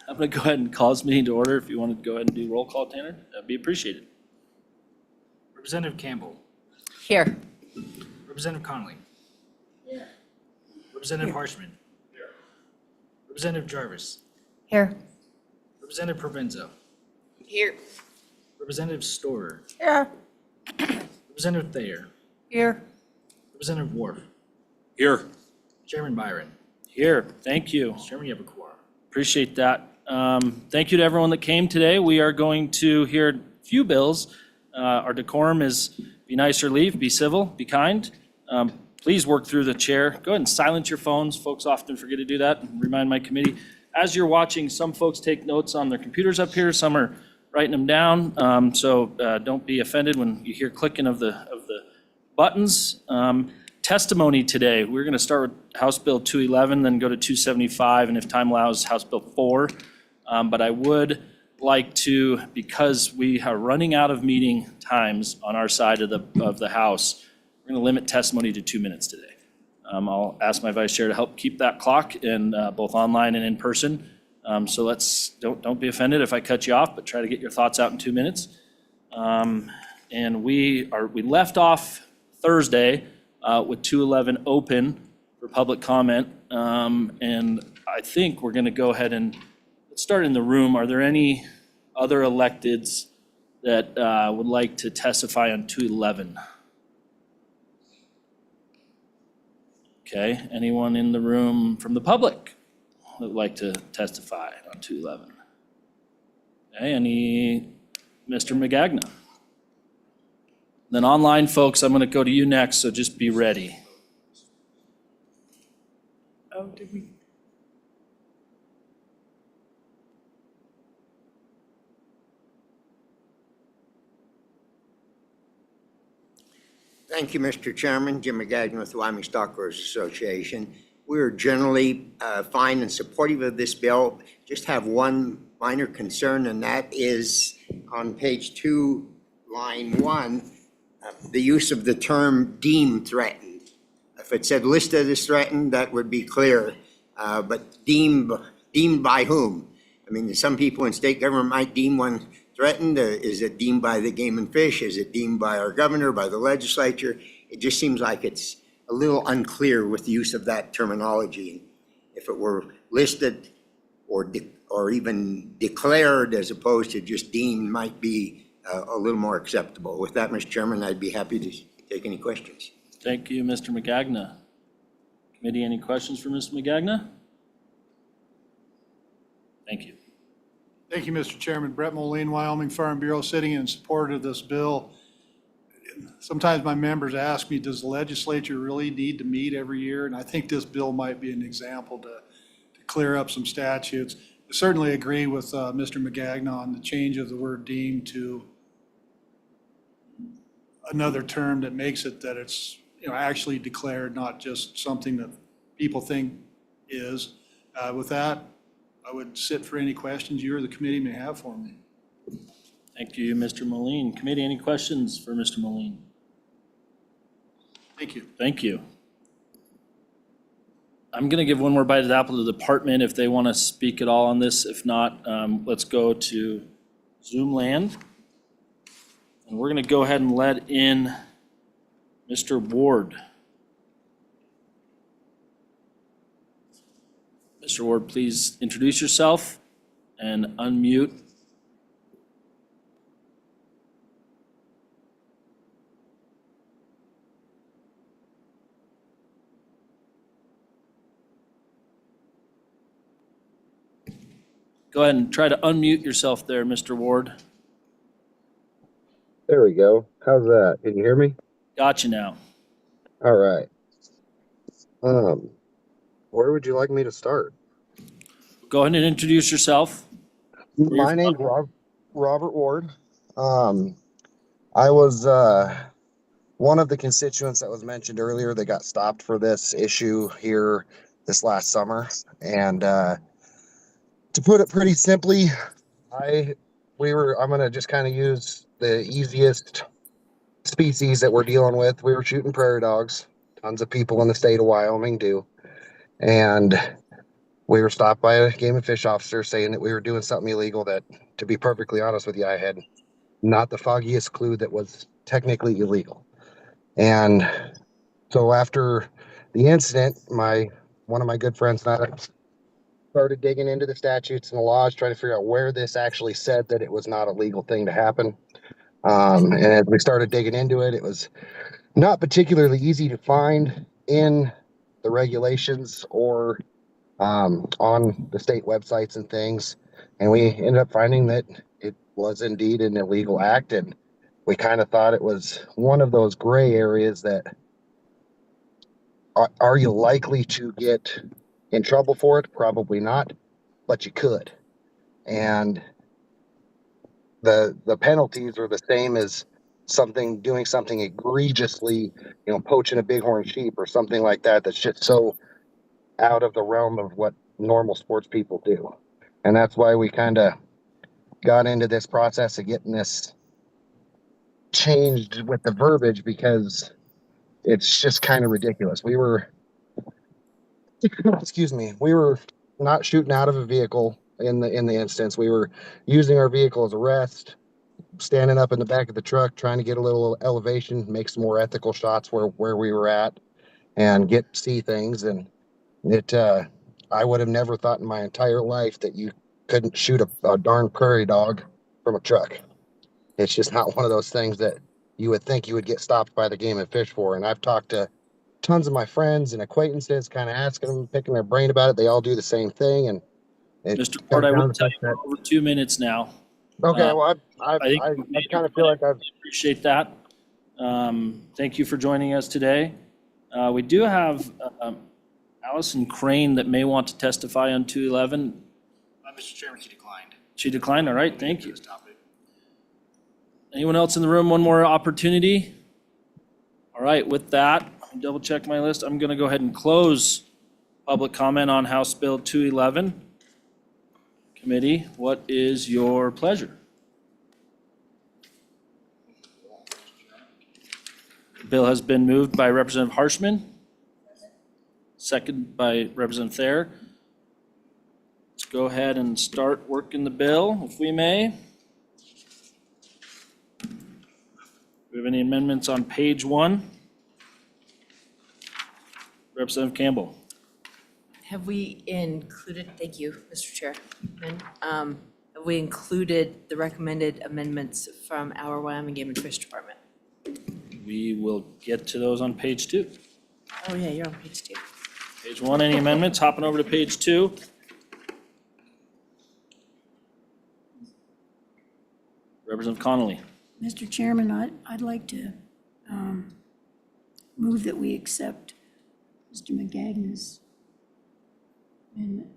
I'm going to go ahead and call this meeting to order. If you want to go ahead and do roll call, Tanner, that'd be appreciated. Representative Campbell. Here. Representative Connolly. Here. Representative Harshman. Here. Representative Jarvis. Here. Representative Provenzo. Here. Representative Storer. Here. Representative Thayer. Here. Representative Wharf. Here. Chairman Byron. Here, thank you. Mr. Chairman, you have a quorum. Appreciate that. Thank you to everyone that came today. We are going to hear a few bills. Our decorum is be nice or leave, be civil, be kind. Please work through the chair. Go ahead and silence your phones. Folks often forget to do that. And remind my committee. As you're watching, some folks take notes on their computers up here. Some are writing them down. So don't be offended when you hear clicking of the buttons. Testimony today, we're going to start with House Bill 211, then go to 275, and if time allows, House Bill 4. But I would like to, because we are running out of meeting times on our side of the House, we're going to limit testimony to 2 minutes today. I'll ask my vice chair to help keep that clock in both online and in person. So don't be offended if I cut you off, but try to get your thoughts out in 2 minutes. And we left off Thursday with 211 open for public comment. And I think we're going to go ahead and let's start in the room. Are there any other electeds that would like to testify on 211? Okay, anyone in the room from the public that would like to testify on 211? Okay, Mr. Magagna? Then online folks, I'm going to go to you next, so just be ready. Oh, did we? Thank you, Mr. Chairman. Jim McGagnon with the Wyoming Stockgrowers Association. We are generally fine and supportive of this bill. Just have one minor concern, and that is on page 2, line 1, the use of the term deemed threatened. If it said listed as threatened, that would be clear, but deemed by whom? I mean, some people in state government might deem one threatened. Is it deemed by the Game and Fish? Is it deemed by our governor, by the legislature? It just seems like it's a little unclear with the use of that terminology. If it were listed or even declared as opposed to just deemed, might be a little more acceptable. With that, Mr. Chairman, I'd be happy to take any questions. Thank you, Mr. Magagna. Committee, any questions for Mr. Magagna? Thank you. Thank you, Mr. Chairman. Brett Moline, Wyoming Farm Bureau, sitting in support of this bill. Sometimes my members ask me, does the legislature really need to meet every year? And I think this bill might be an example to clear up some statutes. I certainly agree with Mr. Magagna on the change of the word deemed to another term that makes it that it's actually declared, not just something that people think is. With that, I would sit for any questions you or the committee may have for me. Thank you, Mr. Moline. Committee, any questions for Mr. Moline? Thank you. Thank you. I'm going to give one more bite of the apple to the department if they want to speak at all on this. If not, let's go to Zoom land. And we're going to go ahead and let in Mr. Ward. Mr. Ward, please introduce yourself and unmute. Go ahead and try to unmute yourself there, Mr. Ward. There we go. How's that? Can you hear me? Got you now. All right. Where would you like me to start? Go ahead and introduce yourself. My name's Robert Ward. I was one of the constituents that was mentioned earlier that got stopped for this issue here this last summer. And to put it pretty simply, I'm going to just kind of use the easiest species that we're dealing with. We were shooting prairie dogs. Tons of people in the state of Wyoming do. And we were stopped by a game and fish officer saying that we were doing something illegal that, to be perfectly honest with you, I had not the foggiest clue that was technically illegal. And so after the incident, one of my good friends and I started digging into the statutes and the laws, trying to figure out where this actually said that it was not a legal thing to happen. And as we started digging into it, it was not particularly easy to find in the regulations or on the state websites and things. And we ended up finding that it was indeed an illegal act. And we kind of thought it was one of those gray areas that are you likely to get in trouble for it? Probably not, but you could. And the penalties are the same as doing something egregiously, poaching a bighorn sheep or something like that. That's just so out of the realm of what normal sports people do. And that's why we kind of got into this process of getting this changed with the verbiage, because it's just kind of ridiculous. We were not shooting out of a vehicle in the instance. We were using our vehicle as a rest, standing up in the back of the truck, trying to get a little elevation, make some more ethical shots where we were at, and see things. And I would have never thought in my entire life that you couldn't shoot a darn prairie dog from a truck. It's just not one of those things that you would think you would get stopped by the game and fish for. And I've talked to tons of my friends and acquaintances, kind of asking them, picking their brain about it. They all do the same thing. And Mr. Ward, I will tell you we're over 2 minutes now. okay, well, I think kind of feel like I've Appreciate that. Thank you for joining us today. We do have Allison Crane that may want to testify on 211. Mr. Chairman, she declined. She declined, all right, thank you. This topic. Anyone else in the room, one more opportunity? All right, with that, let me double check my list. I'm gonna go ahead and close public comment on House Bill 211. Committee, what is your pleasure? The bill has been moved by Representative Harshman, second by Representative Thayer. Let's go ahead and start working the bill, if we may. Do we have any amendments on page 1? Representative Campbell. Have we included, thank you, Mr. Chairman. Have we included the recommended amendments from our Wyoming Game and Fish Department? We will get to those on page 2. Oh, yeah, you're on page 2. Page 1, any amendments? Hopping over to page 2. Representative Connolly. Mr. Chairman, I'd like to move that we accept Mr. McGagne's amendment.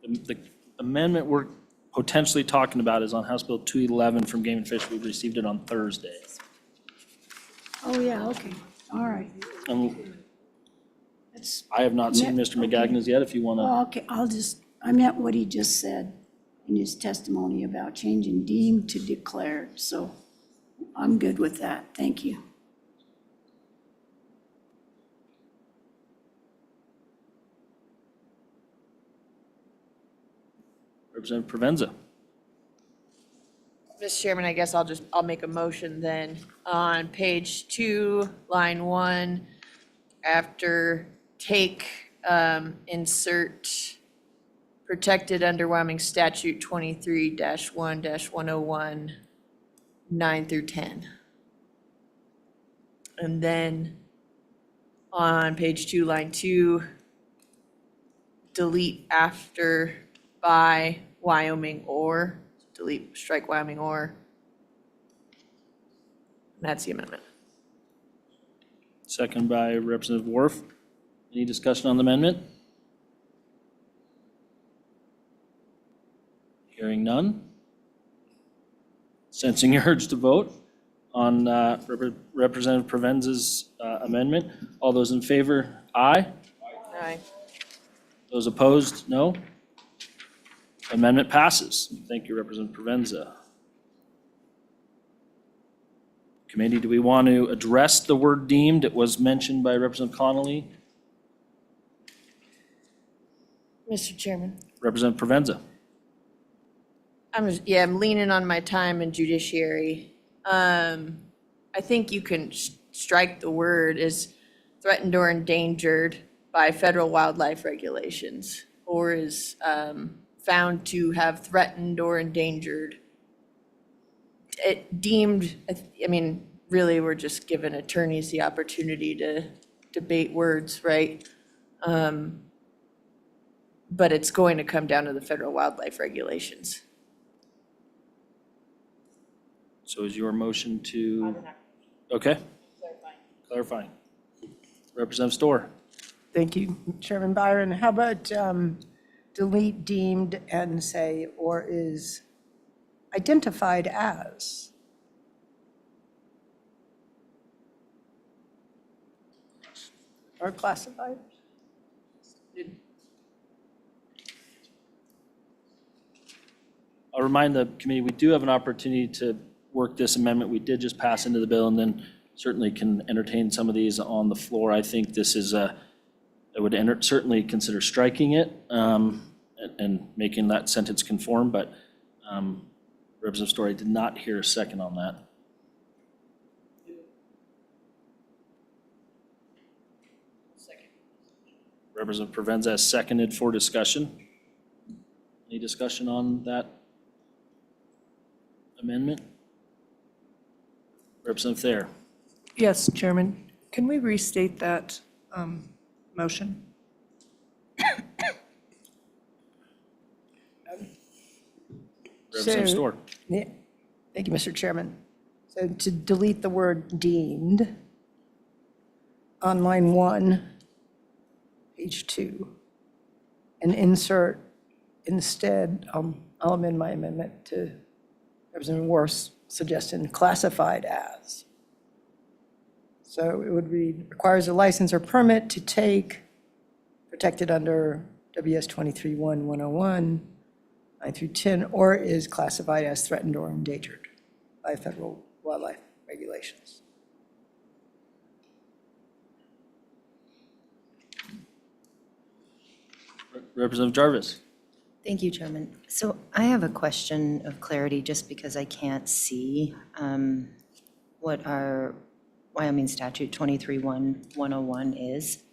The amendment we're potentially talking about is on House Bill 211 from Game and Fish. We received it on Thursday. Oh, yeah, okay, all right. That's, I have not seen Yeah, Mr. McGagne's yet, if you want to. well, okay, I meant what he just said in his testimony about changing deemed to declared, so I'm good with that, thank you. Representative Provenza. Mr. Chairman, I guess I'll make a motion then. On page 2, line 1, after insert protected under Wyoming statute 23-1-101, 9 through 10. And then on page 2, line 2, delete after by Wyoming or, strike Wyoming or. That's the amendment. Second by Representative Worf. Any discussion on the amendment? Hearing none. Sensing your urge to vote on Representative Provenza's amendment. All those in favor, aye. Aye. Those opposed, no. Amendment passes. Thank you, Representative Provenza. Committee, do we want to address the word deemed? It was mentioned by Representative Connolly. Mr. Chairman. Representative Provenza. I'm leaning on my time in judiciary. I think you can strike the word is threatened or endangered by federal wildlife regulations, or is found to have threatened or endangered. It deemed, I mean, really, we're just giving attorneys the opportunity to debate words, right? But it's going to come down to the federal wildlife regulations. So is your motion to? Okay. Clarifying. Representative Storr. Thank you, Chairman Byron. How about delete deemed and say, or is identified as? Or classified? I'll remind the committee, we do have an opportunity to work this amendment we did just pass into the bill, and then certainly can entertain some of these on the floor. I think this is I would certainly consider striking it and making that sentence conform, but Representative Story did not hear a second on that. Representative Provenza has seconded for discussion. Any discussion on that amendment? Representative Thayer. Yes, Chairman. Can we restate that motion? Representative So- Storr. Yeah. Thank you, Mr. Chairman. So to delete the word deemed on line 1, page 2, and insert instead, I'll amend my amendment to Representative Worth's suggestion, classified as. So it would read, requires a license or permit to take, protected under WS 23-1-101, 9 through 10, or is classified as threatened or endangered by federal wildlife regulations. Representative Jarvis. Thank you, Chairman. So I have a question of clarity just because I can't see what our Wyoming statute 23-1-101 is.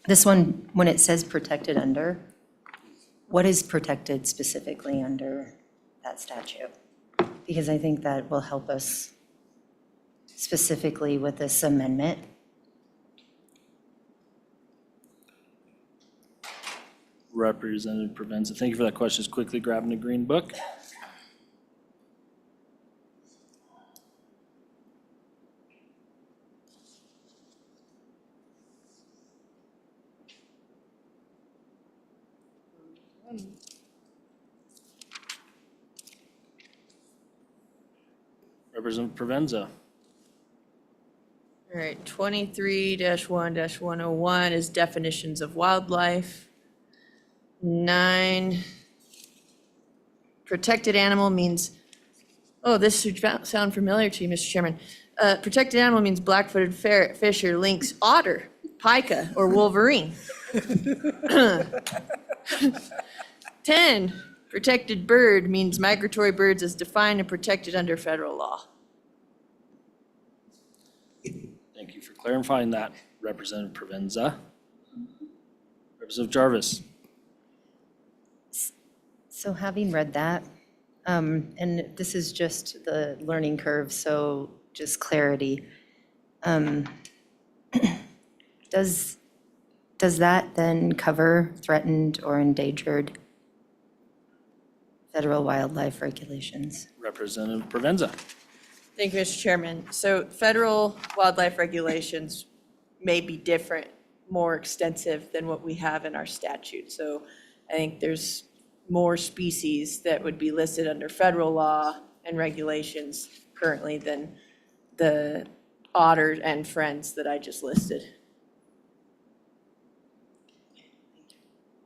This one, when it says protected under, what is protected specifically under that statute? Because I think that will help us specifically with this amendment. Representative Provenza, thank you for that question. Just quickly grabbing the green book. Representative Provenza. All right, 23-1-101 is definitions of wildlife. 9, protected animal means, oh, this should sound familiar to you, Mr. Chairman. Protected animal means black-footed fish or lynx, otter, pika, or wolverine. 10, protected bird means migratory birds as defined and protected under federal law. Thank you for clarifying that, Representative Provenza. Representative Jarvis. So having read that, and this is just the learning curve, so just clarity. Does that then cover threatened or endangered federal wildlife regulations? Representative Provenza. Thank you, Mr. Chairman. So federal wildlife regulations may be different, more extensive than what we have in our statute. So I think there's more species that would be listed under federal law and regulations currently than the otter and friends that I just listed.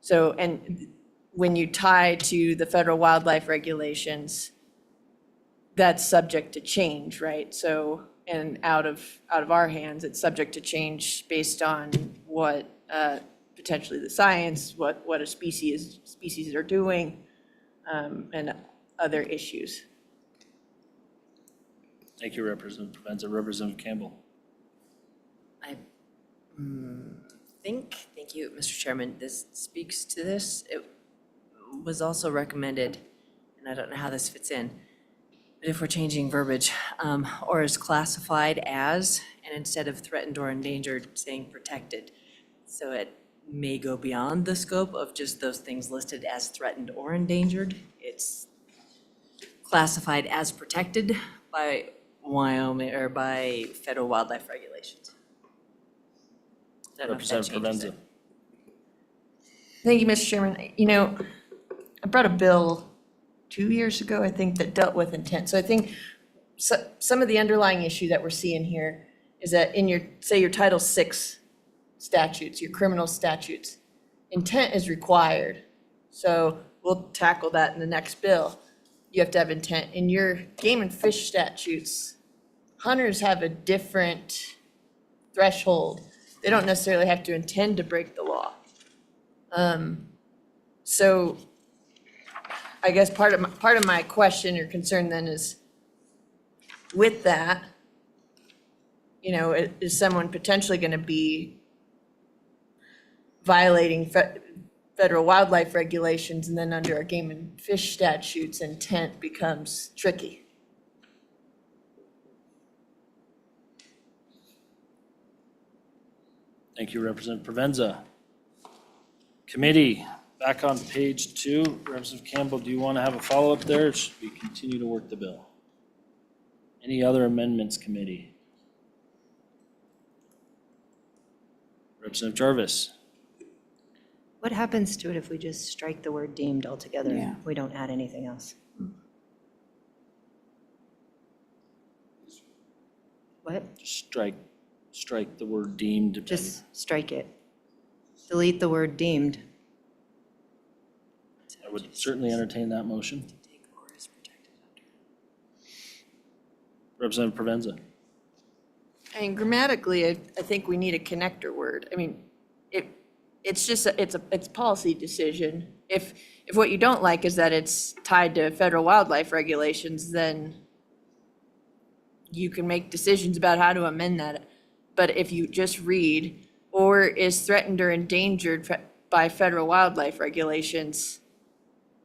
So, and when you tie to the federal wildlife regulations, that's subject to change, right? So, and out of our hands, it's subject to change based on what potentially the science, what a species are doing, and other issues. Thank you, Representative Provenza. Representative Campbell. I think, thank you, Mr. Chairman, this speaks to this. It was also recommended, and I don't know how this fits in, but if we're changing verbiage, or is classified as, and instead of threatened or endangered, saying protected. So it may go beyond the scope of just those things listed as threatened or endangered. It's classified as protected by Wyoming or by federal wildlife regulations. I don't know if that Representative changes Provenza. it. Thank you, Mr. Chairman. You know, I brought a bill 2 years ago, I think, that dealt with intent. So I think some of the underlying issue that we're seeing here is that in your, say, your Title VI statutes, your criminal statutes, intent is required. So we'll tackle that in the next bill. You have to have intent. In your game and fish statutes, hunters have a different threshold. They don't necessarily have to intend to break the law. So I guess part of my question or concern then is, with that, you know, is someone potentially going to be violating federal wildlife regulations, and then under our game and fish statutes, intent becomes tricky? Thank you, Representative Provenza. Committee, back on page 2. Representative Campbell, do you want to have a follow-up there, or should we continue to work the bill? Any other amendments, committee? Representative Jarvis. What happens to it if we just strike the word deemed altogether? Yeah. We don't add anything else? What? Strike the word deemed. Just strike it. Delete the word deemed. I would certainly entertain that motion. Representative Provenza. I mean, grammatically, I think we need a connector word. I mean, it's just, it's a policy decision. If what you don't like is that it's tied to federal wildlife regulations, then you can make decisions about how to amend that. But if you just read, or is threatened or endangered by federal wildlife regulations,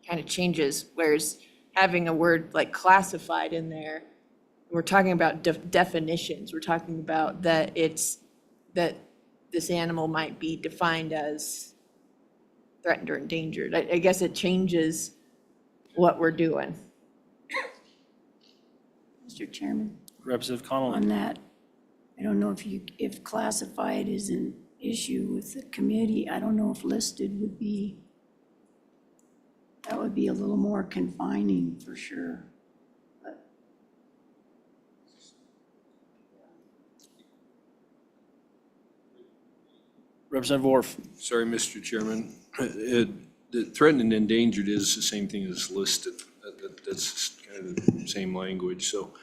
kind of changes, whereas having a word like classified in there, we're talking about definitions. We're talking about that that this animal might be defined as threatened or endangered. I guess it changes what we're doing. Mr. Chairman, Representative on Connolly. that, I don't know if classified is an issue with the committee. I don't know if listed would be, that would be a little more confining for sure. Representative Worf. Sorry, Mr. Chairman. The threatened and endangered is the same thing as listed. That's kind of the same language. So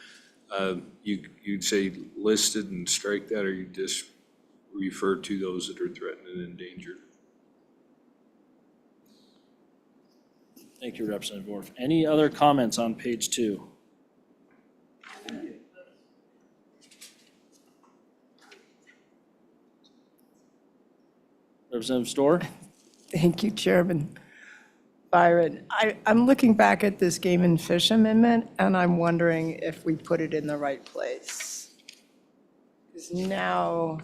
you'd say listed and strike that, or you just refer to those that are threatened and endangered? Thank you, Representative Worf. Any other comments on page 2? Representative Storr. Thank you, Chairman Byron. I'm looking back at this game and fish amendment, and I'm wondering if we put it in the right place. Because now,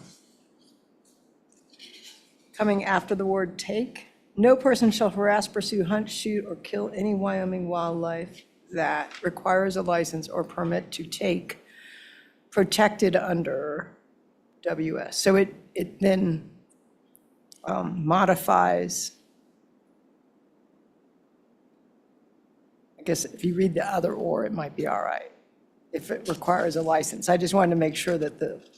coming after the word take, no person shall harass, pursue, hunt, shoot, or kill any Wyoming wildlife that requires a license or permit to take protected under WS. So it then modifies, I guess if you read the other or, it might be all right, if it requires a license. I just wanted to make sure that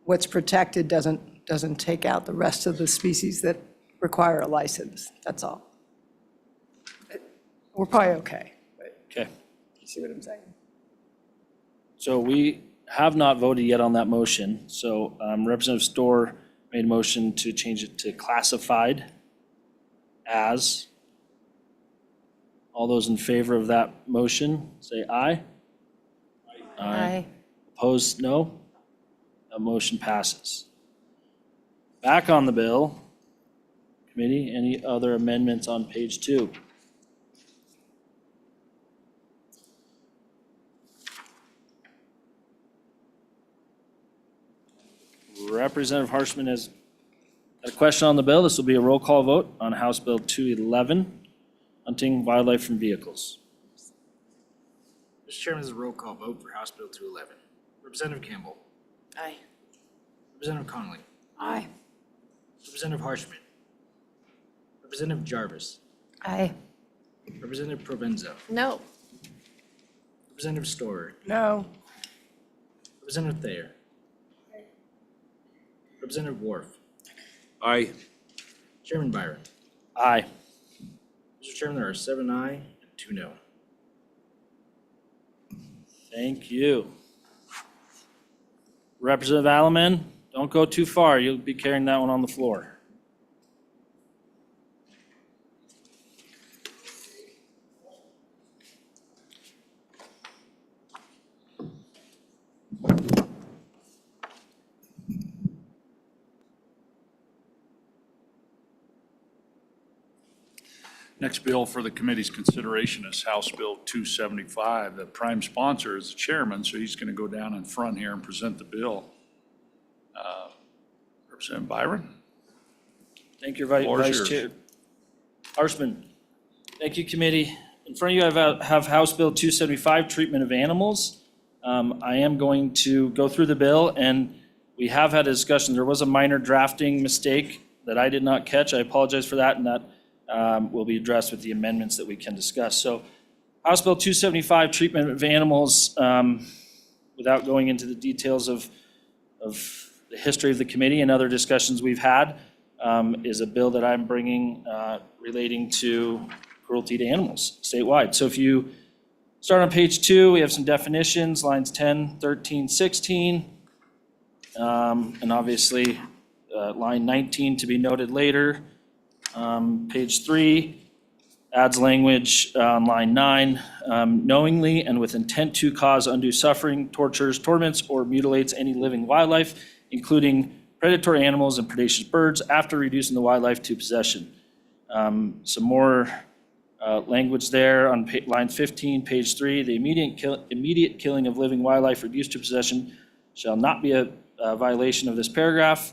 what's protected doesn't take out the rest of the species that require a license, that's all. We're probably okay, but Okay. you see what I'm saying? So we have not voted yet on that motion. So Representative Storr made a motion to change it to classified as. All those in favor of that motion, say aye. Aye. Opposed, no. That motion passes. Back on the bill. Committee, any other amendments on page 2? Representative Harshman has got a question on the bill. This will be a roll call vote on House Bill 211, hunting wildlife from vehicles. Mr. Chairman, this is a roll call vote for House Bill 211. Representative Campbell. Aye. Representative Connolly. Aye. Representative Harshman. Representative Jarvis. Aye. Representative Provenza. No. Representative Storer. No. Representative Thayer. Representative Wharf. Aye. Chairman Byron. Aye. Mr. Chairman, there are 7 aye and 2 no. Thank you. Representative Alaman, don't go too far. You'll be carrying that one on the floor. Next bill for the committee's consideration is House Bill 275. The prime sponsor is the chairman, so he's going to go down in front here and present the bill. Representative Byron? Thank you, Floor is Vice yours. Chair. Harshman. Thank you, committee. In front of you, I have House Bill 275, treatment of animals. I am going to go through the bill, and we have had a discussion. There was a minor drafting mistake that I did not catch. I apologize for that, and that will be addressed with the amendments that we can discuss. So House Bill 275, treatment of animals, without going into the details of the history of the committee and other discussions we've had, is a bill that I'm bringing relating to cruelty to animals statewide. So if you start on page 2, we have some definitions, lines 10, 13, 16. And obviously, line 19 to be noted later. Page 3 adds language on line 9, knowingly and with intent to cause undue suffering, tortures, torments, or mutilates any living wildlife, including predatory animals and predaceous birds, after reducing the wildlife to possession. Some more language there on line 15, page 3, the immediate killing of living wildlife reduced to possession shall not be a violation of this paragraph.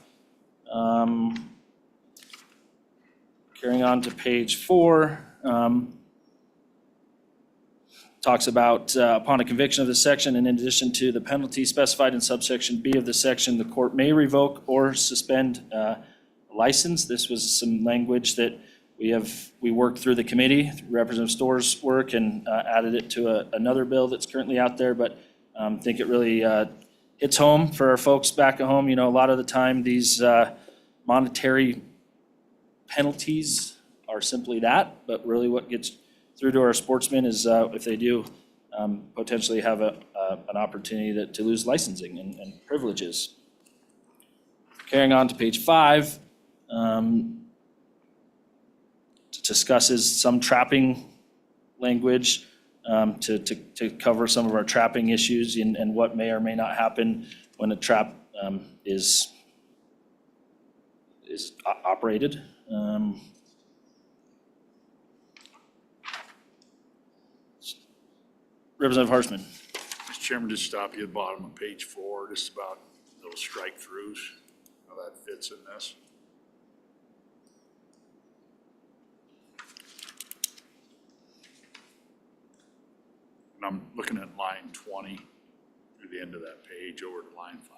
Carrying on to page 4, talks about upon a conviction of this section, and in addition to the penalty specified in subsection B of the section, the court may revoke or suspend a license. This was some language that we worked through the committee, through Representative Storr's work, and added it to another bill that's currently out there, but I think it really hits home for our folks back at home. You know, a lot of the time, these monetary penalties are simply that, but really what gets through to our sportsmen is if they do potentially have an opportunity to lose licensing and privileges. Carrying on to page 5, discusses some trapping language to cover some of our trapping issues and what may or may not happen when a trap is operated. Representative Harshman. Mr. Chairman, just stop you at the bottom of page 4, just about those strike-throughs, how that fits in this. And I'm looking at line 20 through the end of that page over to line 5.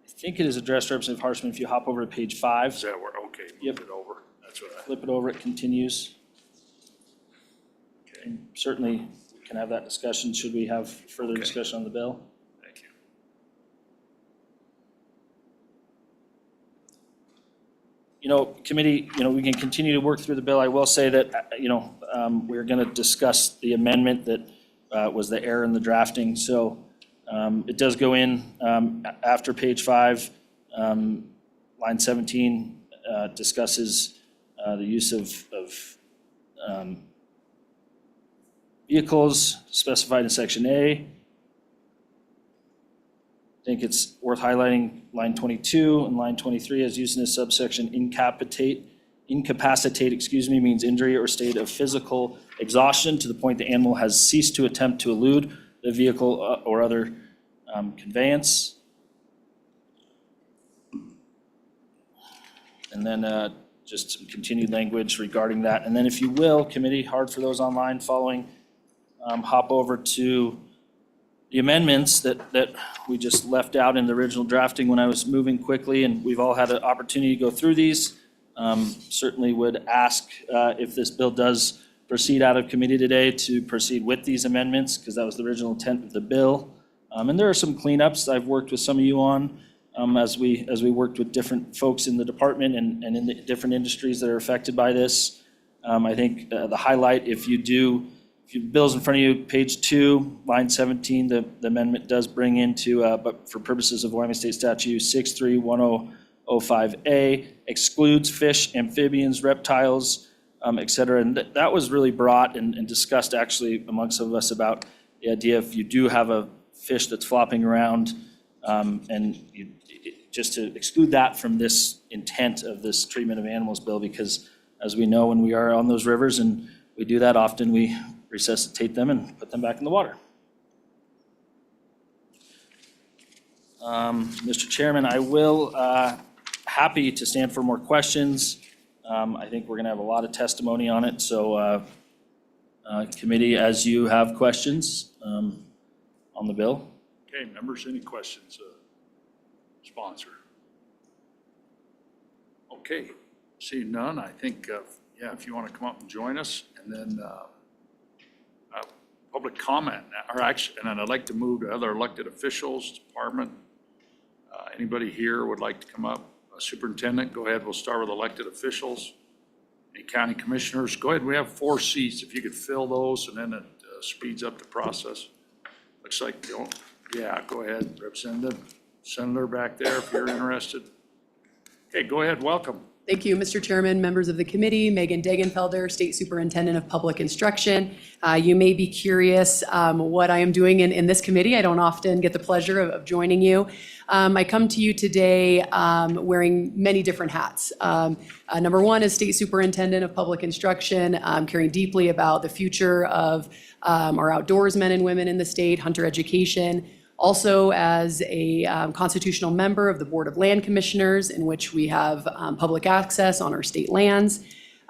I think it is addressed, Representative Harshman, if you hop over to page 5. Is that where, okay, Yep. move it over. That's what I, Flip it over, it continues. okay, And certainly, we can have that discussion, should we have further Okay. discussion on the bill. thank you. committee, we can continue to work through the bill. I will say that, we're going to discuss the amendment that was the error in the drafting. So it does go in after page 5, line 17 discusses the use of vehicles specified in section A. I think it's worth highlighting line 22 and line 23 as used in this subsection. Incapacitate, means injury or state of physical exhaustion to the point the animal has ceased to attempt to elude the vehicle or other conveyance. And then just some continued language regarding that. And then if you will, committee, hard for those online following, hop over to the amendments that we just left out in the original drafting when I was moving quickly, and we've all had an opportunity to go through these. Certainly would ask if this bill does proceed out of committee today to proceed with these amendments, because that was the original intent of the bill. And there are some cleanups I've worked with some of you on as we worked with different folks in the department and in the different industries that are affected by this. I think the highlight, if bill's in front of you, page 2, line 17, the amendment does bring into, but for purposes of Wyoming State Statute 631005A, excludes fish, amphibians, reptiles, et cetera. And that was really brought and discussed actually amongst some of us about the idea if you do have a fish that's flopping around, and just to exclude that from this intent of this treatment of animals bill, because as we know, when we are on those rivers and we do that often, we resuscitate them and put them back in the water. Mr. Chairman, I will, happy to stand for more questions. I think we're gonna have a lot of testimony on it, so committee, as you have questions on the bill. Okay, members, any questions? Sponsor. Okay, seeing none, I think, if you want to come up and join us, and then public comment, or actually, and then I'd like to move to other elected officials, department. Anybody here would like to come up? Superintendent, go ahead, we'll start with elected officials. Any county commissioners, go ahead, we have 4 seats, if you could fill those, and then it speeds up the process. Looks like, yeah, go ahead, Senator back there, if you're interested. Okay, go ahead, welcome. Thank you, Mr. Chairman, members of the committee, Megan Degenfelder, State Superintendent of Public Instruction. You may be curious what I am doing in this committee. I don't often get the pleasure of joining you. I come to you today wearing many different hats. Number one is State Superintendent of Public Instruction, caring deeply about the future of our outdoorsmen and women in the state, hunter education. Also as a constitutional member of the Board of Land Commissioners, in which we have public access on our state lands.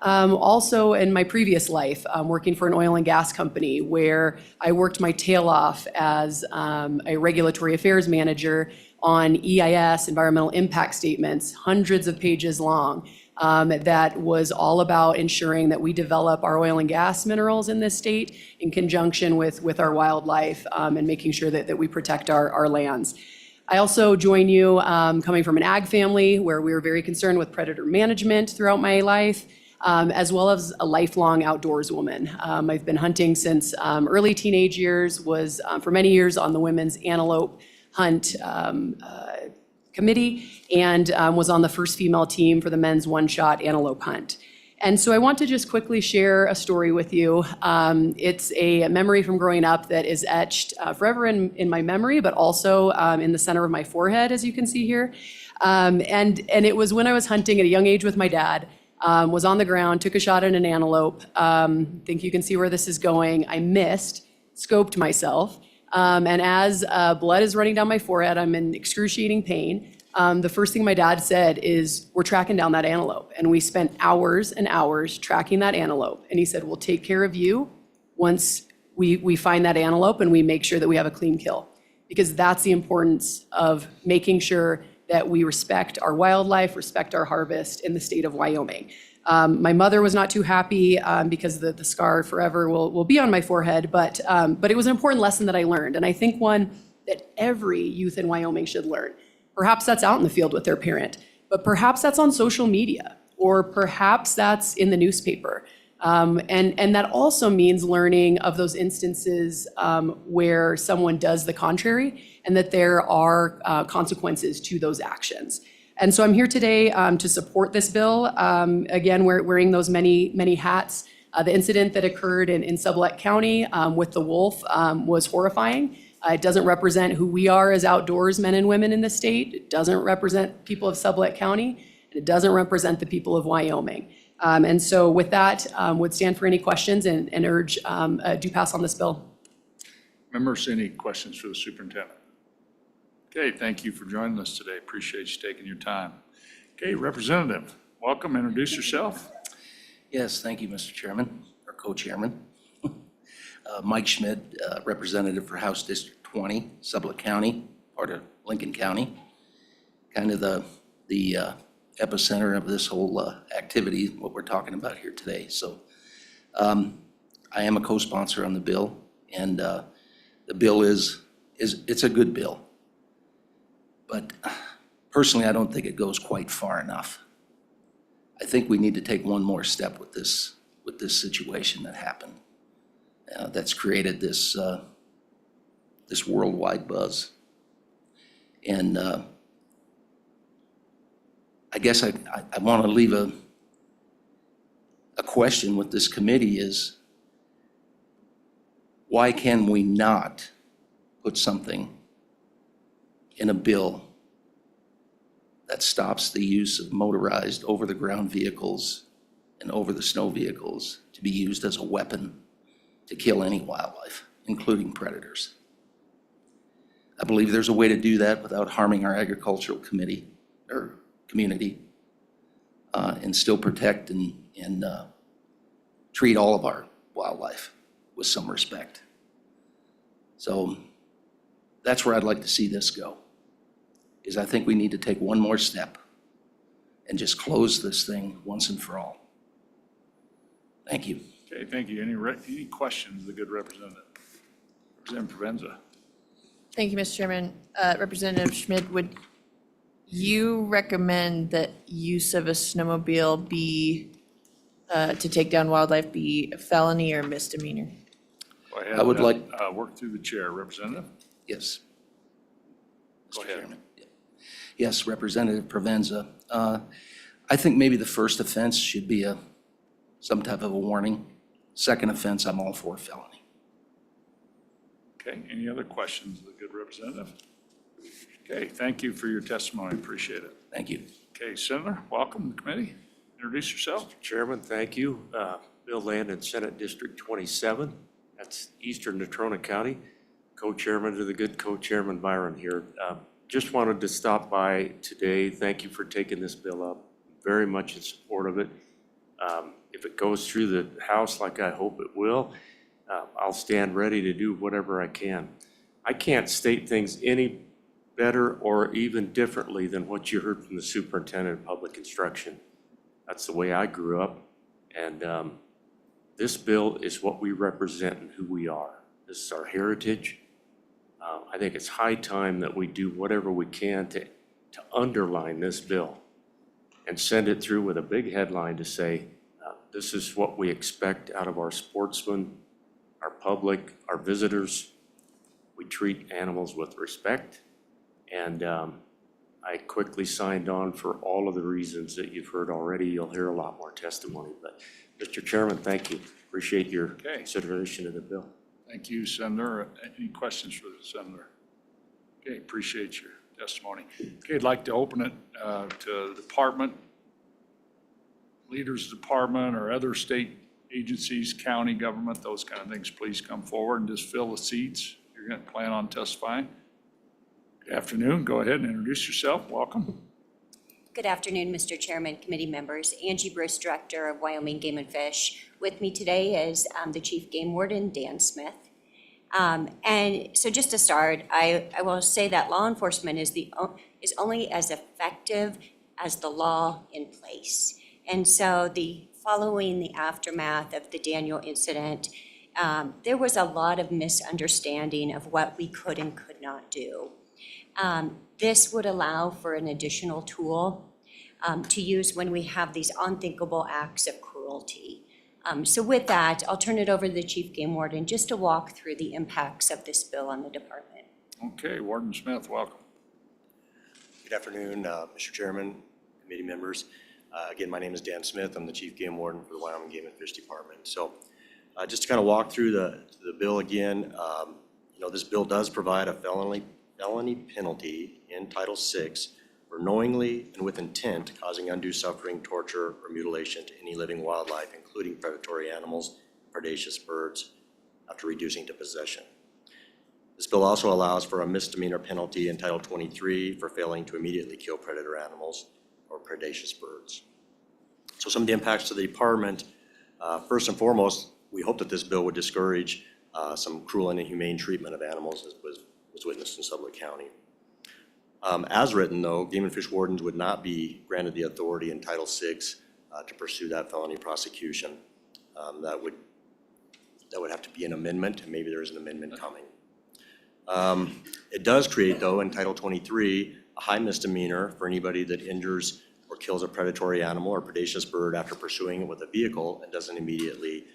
Also in my previous life, working for an oil and gas company where I worked my tail off as a regulatory affairs manager on EIS, environmental impact statements, hundreds of pages long, that was all about ensuring that we develop our oil and gas minerals in this state in conjunction with our wildlife, and making sure that we protect our lands. I also join you coming from an ag family where we were very concerned with predator management throughout my life, as well as a lifelong outdoors woman. I've been hunting since early teenage years, was for many years on the women's antelope hunt committee, and was on the first female team for the men's one-shot antelope hunt. And so I want to just quickly share a story with you. It's a memory from growing up that is etched forever in my memory, but also in the center of my forehead, as you can see here. And it was when I was hunting at a young age with my dad, was on the ground, took a shot at an antelope. Think you can see where this is going. I missed, scoped myself. And as blood is running down my forehead, I'm in excruciating pain. The first thing my dad said is, we're tracking down that antelope. And we spent hours and hours tracking that antelope. And he said, we'll take care of you once we find that antelope and we make sure that we have a clean kill. Because that's the importance of making sure that we respect our wildlife, respect our harvest in the state of Wyoming. My mother was not too happy because the scar forever will be on my forehead, but it was an important lesson that I learned. And I think one that every youth in Wyoming should learn. Perhaps that's out in the field with their parent, but perhaps that's on social media, or perhaps that's in the newspaper. And that also means learning of those instances where someone does the contrary and that there are consequences to those actions. And so I'm here today to support this bill. Again, we're wearing those many hats. The incident that occurred in Sublette County with the wolf was horrifying. It doesn't represent who we are as outdoors men and women in the state. It doesn't represent people of Sublette County, and it doesn't represent the people of Wyoming. And so with that, would stand for any questions and urge do pass on this bill. Members, any questions for the superintendent? Okay, thank you for joining us today. Appreciate you taking your time. Okay, Representative, welcome. Introduce yourself. Yes, thank you, Mr. Chairman, or Co-Chairman. Mike Schmidt, Representative for House District 20, Sublette County, part of Lincoln County. Kind of the epicenter of this whole activity, what we're talking about here today. So I am a co-sponsor on the bill, and the bill it's a good bill. But personally, I don't think it goes quite far enough. I think we need to take one more step with this situation that happened. That's created this this worldwide buzz. And I guess I want to leave a question with this committee is, why can we not put something in a bill that stops the use of motorized over-the-ground vehicles and over-the-snow vehicles to be used as a weapon to kill any wildlife, including predators? I believe there's a way to do that without harming our agricultural community, and still protect and treat all of our wildlife with some respect. So that's where I'd like to see this go, is I think we need to take one more step and just close this thing once and for all. Thank you. Okay, thank you. Any questions of the good representative? Representative Provenza. Thank you, Mr. Chairman. Representative Schmidt, would you recommend that use of a snowmobile be, to take down wildlife, be a felony or misdemeanor? Go ahead. I would like- Work through the chair. Representative? Yes. Go Mr. ahead. Chairman. Yes, Representative Provenza. I think maybe the first offense should be some type of a warning. Second offense, I'm all for felony. Okay, any other questions of the good representative? Okay, thank you for your testimony. Appreciate it. Thank you. Okay, Senator, welcome to the committee. Introduce yourself. Chairman, thank you. Bill Landon, Senate District 27. That's Eastern Natrona County. Co-chairman to the good co-chairman Byron here. Just wanted to stop by today. Thank you for taking this bill up. Very much in support of it. If it goes through the House like I hope it will, I'll stand ready to do whatever I can. I can't state things any better or even differently than what you heard from the superintendent of public instruction. That's the way I grew up. And this bill is what we represent and who we are. This is our heritage. I think it's high time that we do whatever we can to underline this bill and send it through with a big headline to say, this is what we expect out of our sportsmen, our public, our visitors. We treat animals with respect. And I quickly signed on for all of the reasons that you've heard already. You'll hear a lot more testimony. But Mr. Chairman, thank you. Appreciate your consideration of the bill. Thank you, Senator. Any questions for the senator? Okay, appreciate your testimony. Okay, I'd like to open it to the department, leaders of the department or other state agencies, county government, those kind of things. Please come forward and just fill the seats. You're going to plan on testifying. Good afternoon. Go ahead and introduce yourself. Welcome. Good afternoon, Mr. Chairman, committee members. Angie Bruce, Director of Wyoming Game and Fish. With me today is the Chief Game Warden, Dan Smith. And so just to start, I will say that law enforcement is only as effective as the law in place. And so following the aftermath of the Daniel incident, there was a lot of misunderstanding of what we could and could not do. This would allow for an additional tool to use when we have these unthinkable acts of cruelty. So with that, I'll turn it over to the Chief Game Warden just to walk through the impacts of this bill on the department. Okay, Warden Smith, welcome. Good afternoon, Mr. Chairman, committee members. Again, my name is Dan Smith. I'm the Chief Game Warden for the Wyoming Game and Fish Department. So just to kind of walk through the bill again, this bill does provide a felony penalty in Title VI for knowingly and with intent causing undue suffering, torture, or mutilation to any living wildlife, including predatory animals, predaceous birds, after reducing to possession. This bill also allows for a misdemeanor penalty in Title 23 for failing to immediately kill predator animals or predaceous birds. So some of the impacts to the department, first and foremost, we hope that this bill would discourage some cruel and inhumane treatment of animals as was witnessed in Sublette County. As written, though, game and fish wardens would not be granted the authority in Title VI to pursue that felony prosecution. That would have to be an amendment, and maybe there is an amendment coming. It does create, though, in Title 23, a high misdemeanor for anybody that injures or kills a predatory animal or predaceous bird after pursuing it with a vehicle and doesn't immediately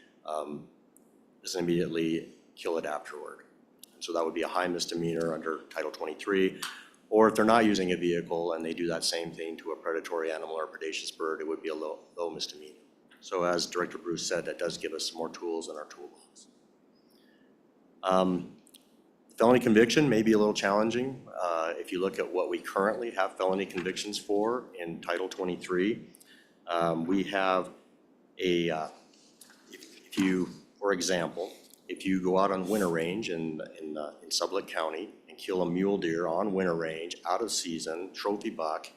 kill it afterward. And so that would be a high misdemeanor under Title 23. Or if they're not using a vehicle and they do that same thing to a predatory animal or a predaceous bird, it would be a low misdemeanor. So as Director Bruce said, that does give us some more tools in our toolbox. Felony conviction may be a little challenging. If you look at what we currently have felony convictions for in Title 23, we have for example, if you go out on winter range in Sublette County and kill a mule deer on winter range, out of season, trophy buck,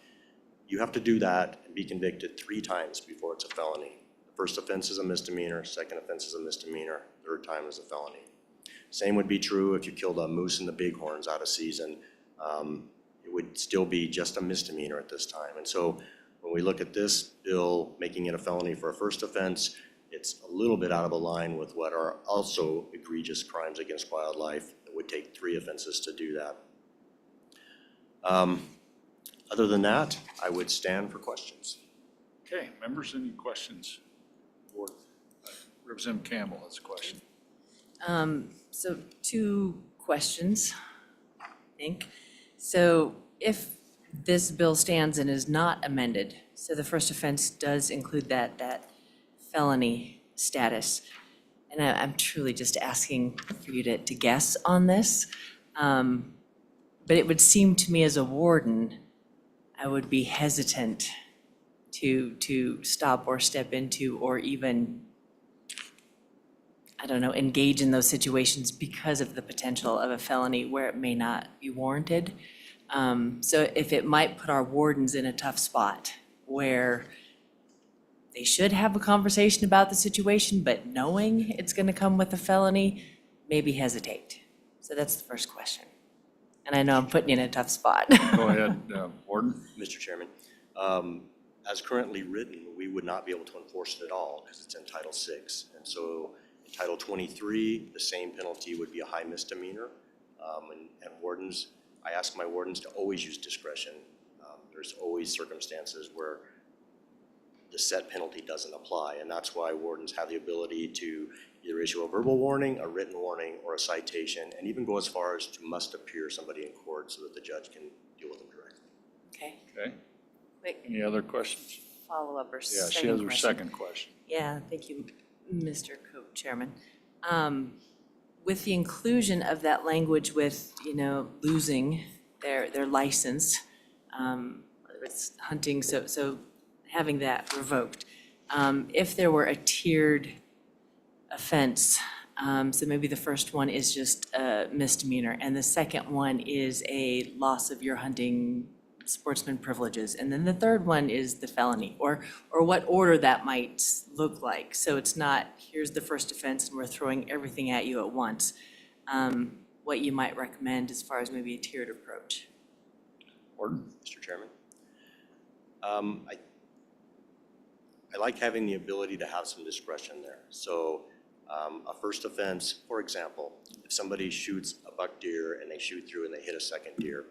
you have to do that and be convicted 3 times before it's a felony. The first offense is a misdemeanor, second offense is a misdemeanor, third time is a felony. Same would be true if you killed a moose in the bighorns out of season. It would still be just a misdemeanor at this time. And so when we look at this bill, making it a felony for a first offense, it's a little bit out of line with what are also egregious crimes against wildlife. It would take 3 offenses to do that. Other than that, I would stand for questions. Okay, members, any questions? Board. Representative Campbell has a question. So 2 questions, I think. So if this bill stands and is not amended, so the first offense does include that felony status, and I'm truly just asking for you to guess on this, but it would seem to me as a warden, I would be hesitant to stop or step into or even, I don't know, engage in those situations because of the potential of a felony where it may not be warranted. So if it might put our wardens in a tough spot where they should have a conversation about the situation, but knowing it's going to come with a felony, maybe hesitate. So that's the first question. And I know I'm putting you in a tough spot. Go ahead, Warden. Mr. Chairman, as currently written, we would not be able to enforce it at all because it's in Title VI. And so in Title 23, the same penalty would be a high misdemeanor. And wardens, I ask my wardens to always use discretion. There's always circumstances where the set penalty doesn't apply. And that's why wardens have the ability to either issue a verbal warning, a written warning, or a citation, and even go as far as to must appear somebody in court so that the judge can deal with them directly. Okay. Okay. Quick Any other questions? follow-up or Yeah, second she has her question. second question. Yeah, thank you, Mr. Co-Chairman. With the inclusion of that language with, losing their license, whether it's hunting, so having that revoked. If there were a tiered offense, so maybe the first one is just a misdemeanor, and the second one is a loss of your hunting sportsman privileges, and then the third one is the felony, or what order that might look like. So it's not, here's the first offense and we're throwing everything at you at once. What you might recommend as far as maybe a tiered approach. Warden? Mr. Chairman. I like having the ability to have some discretion there. So a first offense, for example, if somebody shoots a buck deer and they shoot through and they hit a second deer,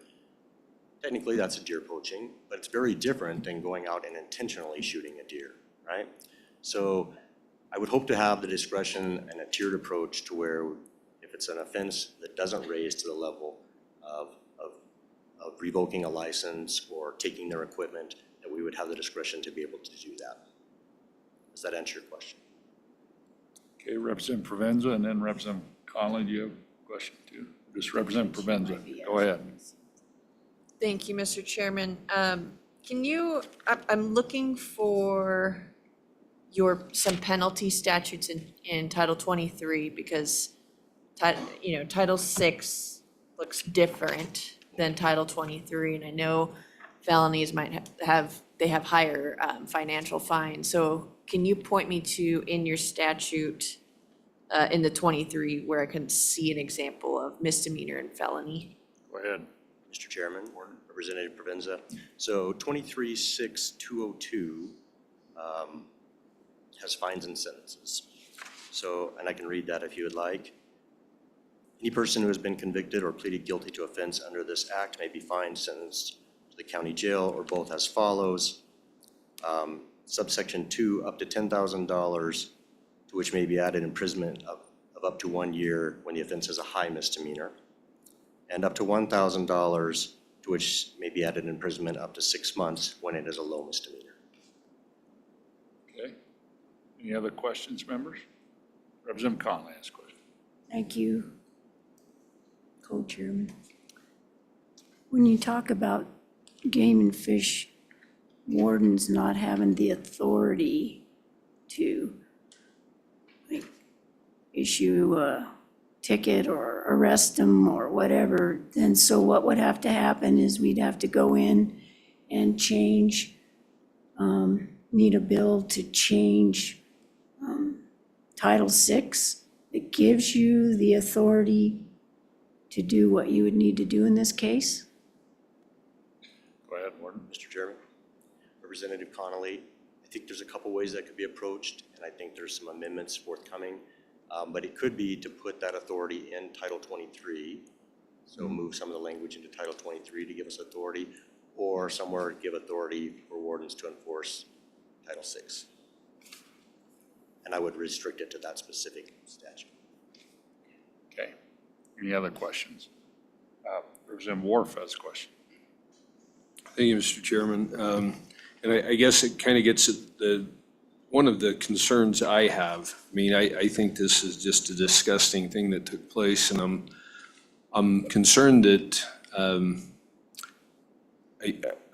technically that's a deer poaching, but it's very different than going out and intentionally shooting a deer, right? So I would hope to have the discretion and a tiered approach to where if it's an offense that doesn't raise to the level of revoking a license or taking their equipment, that we would have the discretion to be able to do that. Does that answer your question? Okay, Representative Provenza, and then Representative Conley, do you have a question too? Just Representative Provenza, go ahead. Thank you, Mr. Chairman. Can you, I'm looking for some penalty statutes in Title 23 because, Title 6 looks different than Title 23. And I know felonies might have higher financial fines. So can you point me to, in your statute, in the 23, where I can see an example of misdemeanor and felony? Go ahead. Mr. Chairman, Representative Provenza. So 23-6202 has fines and sentences. So, and I can read that if you would like. Any person who has been convicted or pleaded guilty to offense under this act may be fined, sentenced to the county jail, or both as follows. Subsection 2, up to $10,000, to which may be added imprisonment of up to 1 year when the offense is a high misdemeanor, and up to $1,000, to which may be added imprisonment up to 6 months when it is a low misdemeanor. Okay. Any other questions, members? Representative Conley has a question. Thank you, Co-Chairman. When you talk about game and fish wardens not having the authority to like, issue a ticket or arrest them or whatever, then so what would have to happen is we'd have to go in and change, need a bill to change Title VI that gives you the authority to do what you would need to do in this case? Go ahead, Warden. Mr. Chairman, Representative Connolly, I think there's a couple ways that could be approached, and I think there's some amendments forthcoming. But it could be to put that authority in Title 23, so move some of the language into Title 23 to give us authority, or somewhere give authority for wardens to enforce Title 6. And I would restrict it to that specific statute. Okay. Any other questions? Representative Wharf has a question. Thank you, Mr. Chairman. And I guess it kind of gets at one of the concerns I have. I mean, I think this is just a disgusting thing that took place, and I'm concerned that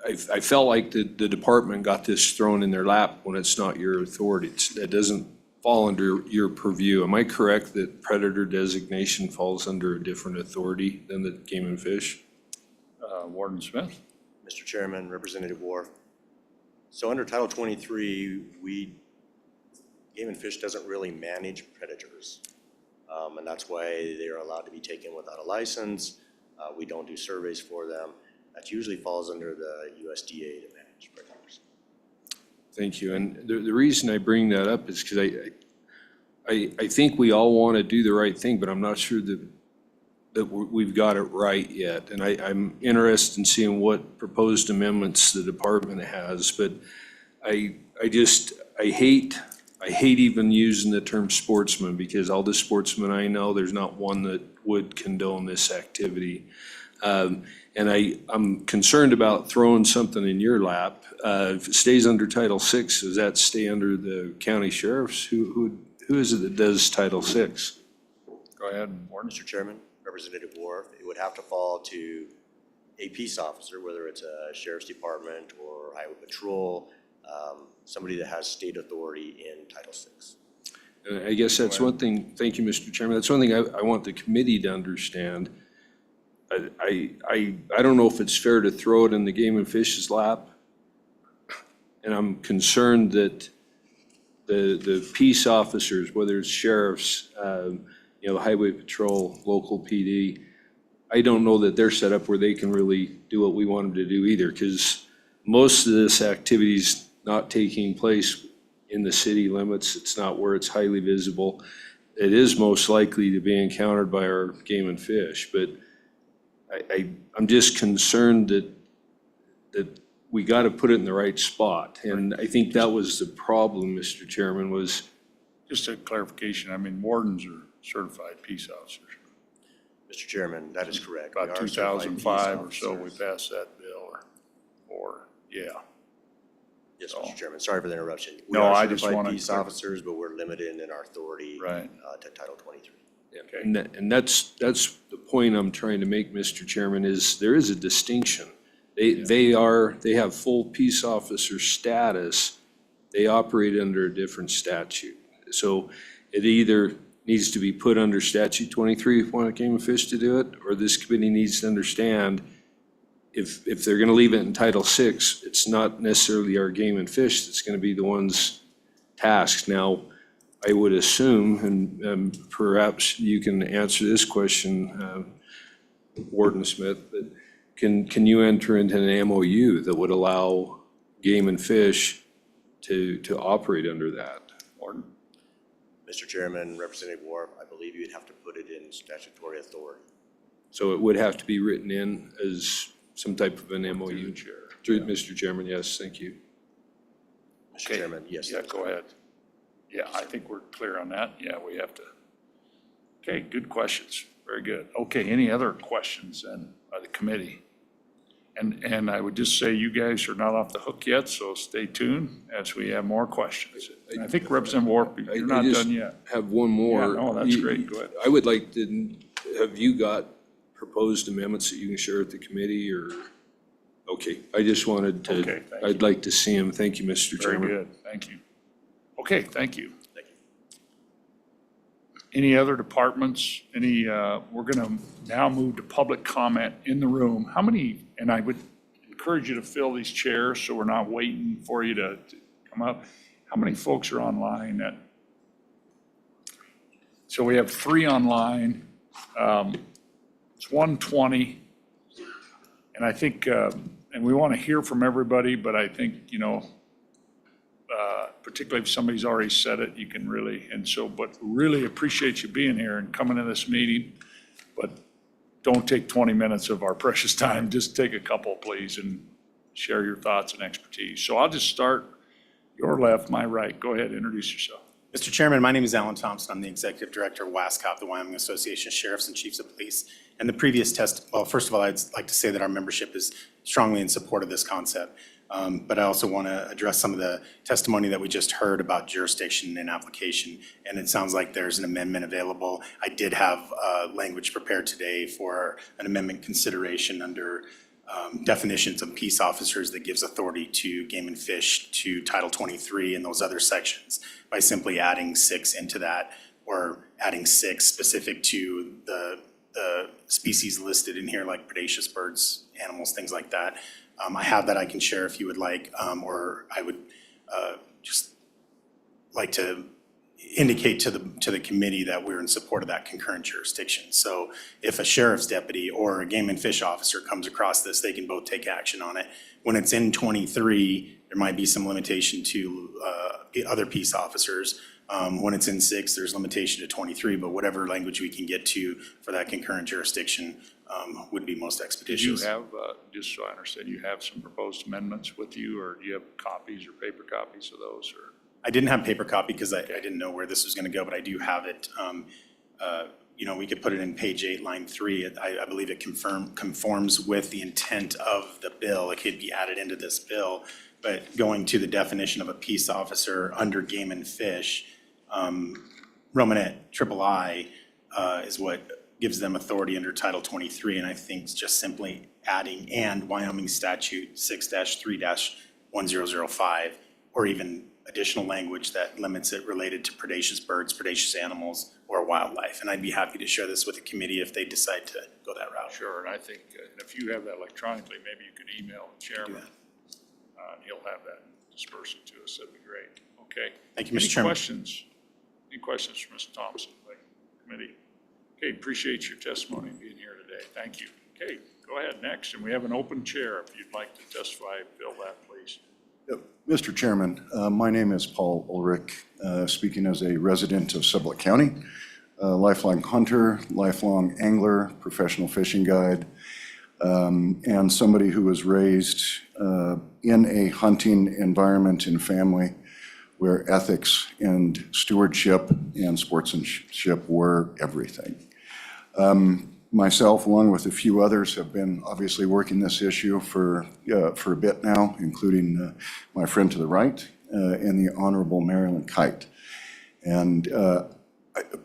I felt like the department got this thrown in their lap when it's not your authority. It doesn't fall under your purview. Am I correct that predator designation falls under a different authority than the Game and Fish? Warden Smith. Mr. Chairman, Representative Wharf. So under Title 23, Game and Fish doesn't really manage predators. And that's why they are allowed to be taken without a license. We don't do surveys for them. That usually falls under the USDA to manage predators. Thank you. And the reason I bring that up is because I think we all want to do the right thing, but I'm not sure that we've got it right yet. And I'm interested in seeing what proposed amendments the department has, but I hate even using the term sportsman, because all the sportsmen I know, there's not one that would condone this activity. And I'm concerned about throwing something in your lap. If it stays under Title VI, does that stay under the county sheriffs? Who is it that does Title VI? Go ahead, Warden. Mr. Chairman, Representative Wharf, it would have to fall to a peace officer, whether it's a sheriff's department or highway patrol, somebody that has state authority in Title VI. And I guess that's one thing, thank you, Mr. Chairman, that's one thing I want the committee to understand. I don't know if it's fair to throw it in the Game and Fish's lap. And I'm concerned that the peace officers, whether it's sheriffs, the highway patrol, local PD, I don't know that they're set up where they can really do what we want them to do either, because most of this activity's not taking place in the city limits. It's not where it's highly visible. It is most likely to be encountered by our Game and Fish, but I'm just concerned that that we got to put it in the right spot. And I think that was the problem, Mr. Chairman, was Just a clarification, I mean, wardens are certified peace officers. Mr. Chairman, that is correct. We About are certified peace 2005 or so, we officers. passed that bill, yeah. Yes, Mr. Chairman, sorry for the interruption. We No, are I just certified wanted peace to- officers, but we're limited in our authority Right. to Title 23. And that's the point I'm trying to make, Mr. Chairman, is there is a distinction. They have full peace officer status. They operate under a different statute. So it either needs to be put under statute 23 if Wyoming Game and Fish to do it, or this committee needs to understand if they're gonna leave it in Title VI, it's not necessarily our Game and Fish that's gonna be the ones tasked. Now, I would assume, and perhaps you can answer this question, Warden Smith, but can you enter into an MOU that would allow Game and Fish to operate under that? Warden? Mr. Chairman, Representative Wharf, I believe you'd have to put it in statutory authority. So it would have to be written in as some type of an MOU? Through Mr. Chairman, yes, thank you. Mr. Chairman, yes. Yeah, go ahead. Yeah, I think we're clear on that. Yeah, we have to. Okay, good questions. Very good. Okay, any other questions then by the committee? And I would just say you guys are not off the hook yet, so stay tuned as we have more questions. And I think Representative Warp, you're not I just done yet. have one more. Yeah, no, that's great. Go ahead. I would like to, have you got proposed amendments that you can share with the committee, or? Okay, I just wanted to, Okay, thank I'd like to see them. Thank you, Mr. Very Chairman. good. Thank you. Okay, thank you. Thank you. Any other departments? We're gonna now move to public comment in the room. How many, and I would encourage you to fill these chairs so we're not waiting for you to come up. How many folks are online so we have 3 online. It's 1:20. And I think, and we want to hear from everybody, but I think, particularly if somebody's already said it, you can really, but really appreciate you being here and coming to this meeting. But don't take 20 minutes of our precious time. Just take a couple, please, and share your thoughts and expertise. So I'll just start your left, my right. Go ahead, introduce yourself. Mr. Chairman, my name is Alan Thompson. I'm the Executive Director of WASCOP, the Wyoming Association of Sheriffs and Chiefs of Police. And the previous well, first of all, I'd like to say that our membership is strongly in support of this concept. But I also want to address some of the testimony that we just heard about jurisdiction and application. And it sounds like there's an amendment available. I did have language prepared today for an amendment consideration under definitions of peace officers that gives authority to Game and Fish to Title 23 and those other sections by simply adding 6 into that, or adding 6 specific to the species listed in here, like predaceous birds, animals, things like that. I have that I can share if you would like, or I would just like to indicate to the committee that we're in support of that concurrent jurisdiction. So if a sheriff's deputy or a game and fish officer comes across this, they can both take action on it. When it's in 23, there might be some limitation to other peace officers. When it's in 6, there's limitation to 23, but whatever language we can get to for that concurrent jurisdiction would be most Did you expeditious. have, just so I understand, you have some proposed amendments with you, or do you have copies or paper copies of those, or? I didn't have paper copy because I didn't know where this was going to go, but I do have it. We could put it in page 8, line 3. I believe it conforms with the intent of the bill. It could be added into this bill, but going to the definition of a peace officer under Game and Fish, Romanet III is what gives them authority under Title 23, and I think it's just simply adding and Wyoming Statute 6-3-1005, or even additional language that limits it related to predaceous birds, predaceous animals, or wildlife. And I'd be happy to share this with the committee if they decide to go that route. Sure, and I think if you have that electronically, maybe you could email the chairman. And he'll have that and disperse it to us. That'd be great. Okay. Thank you, Mr. Chairman. Any questions for Mr. Thompson, by committee? Okay, appreciate your testimony and being here today. Thank you. Okay, go ahead next. And we have an open chair. If you'd like to testify, fill that, please. Mr. Chairman, my name is Paul Ulrich, speaking as a resident of Sublette County, lifelong hunter, lifelong angler, professional fishing guide. and somebody who was raised in a hunting environment and family where ethics and stewardship and sportsmanship were everything. Myself, along with a few others, have been obviously working this issue for a bit now, including my friend to the right and the Honorable Marilyn Kite. And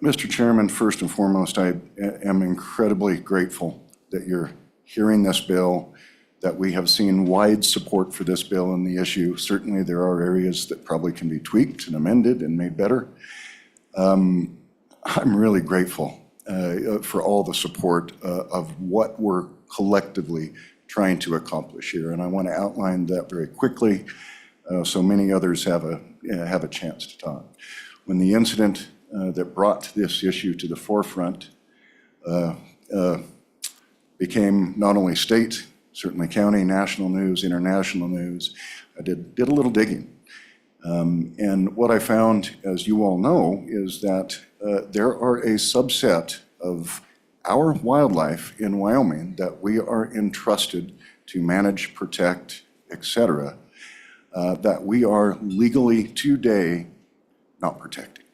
Mr. Chairman, first and foremost, I am incredibly grateful that you're hearing this bill, that we have seen wide support for this bill and the issue. Certainly, there are areas that probably can be tweaked and amended and made better. I'm really grateful for all the support of what we're collectively trying to accomplish here. And I want to outline that very quickly so many others have a chance to talk. When the incident that brought this issue to the forefront became not only state, certainly county, national news, international news, I did a little digging. And what I found, as you all know, is that there are a subset of our wildlife in Wyoming that we are entrusted to manage, protect, et cetera, that we are legally today not protecting.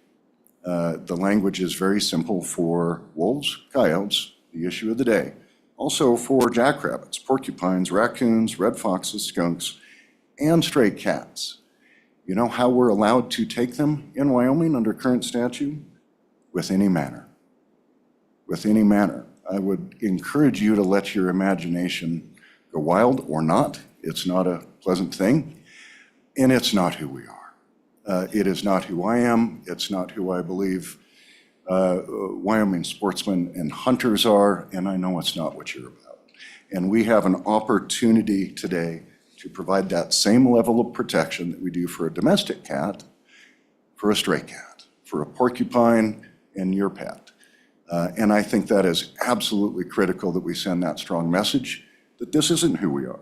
The language is very simple for wolves, coyotes, the issue of the day. Also for jackrabbits, porcupines, raccoons, red foxes, skunks, and stray cats. You know how we're allowed to take them in Wyoming under current statute? With any manner. With any manner. I would encourage you to let your imagination go wild or not. It's not a pleasant thing, and it's not who we are. It is not who I am. It's not who I believe Wyoming sportsmen and hunters are, and I know it's not what you're about. And we have an opportunity today to provide that same level of protection that we do for a domestic cat, for a stray cat, for a porcupine, and your pet. And I think that is absolutely critical that we send that strong message that this isn't who we are.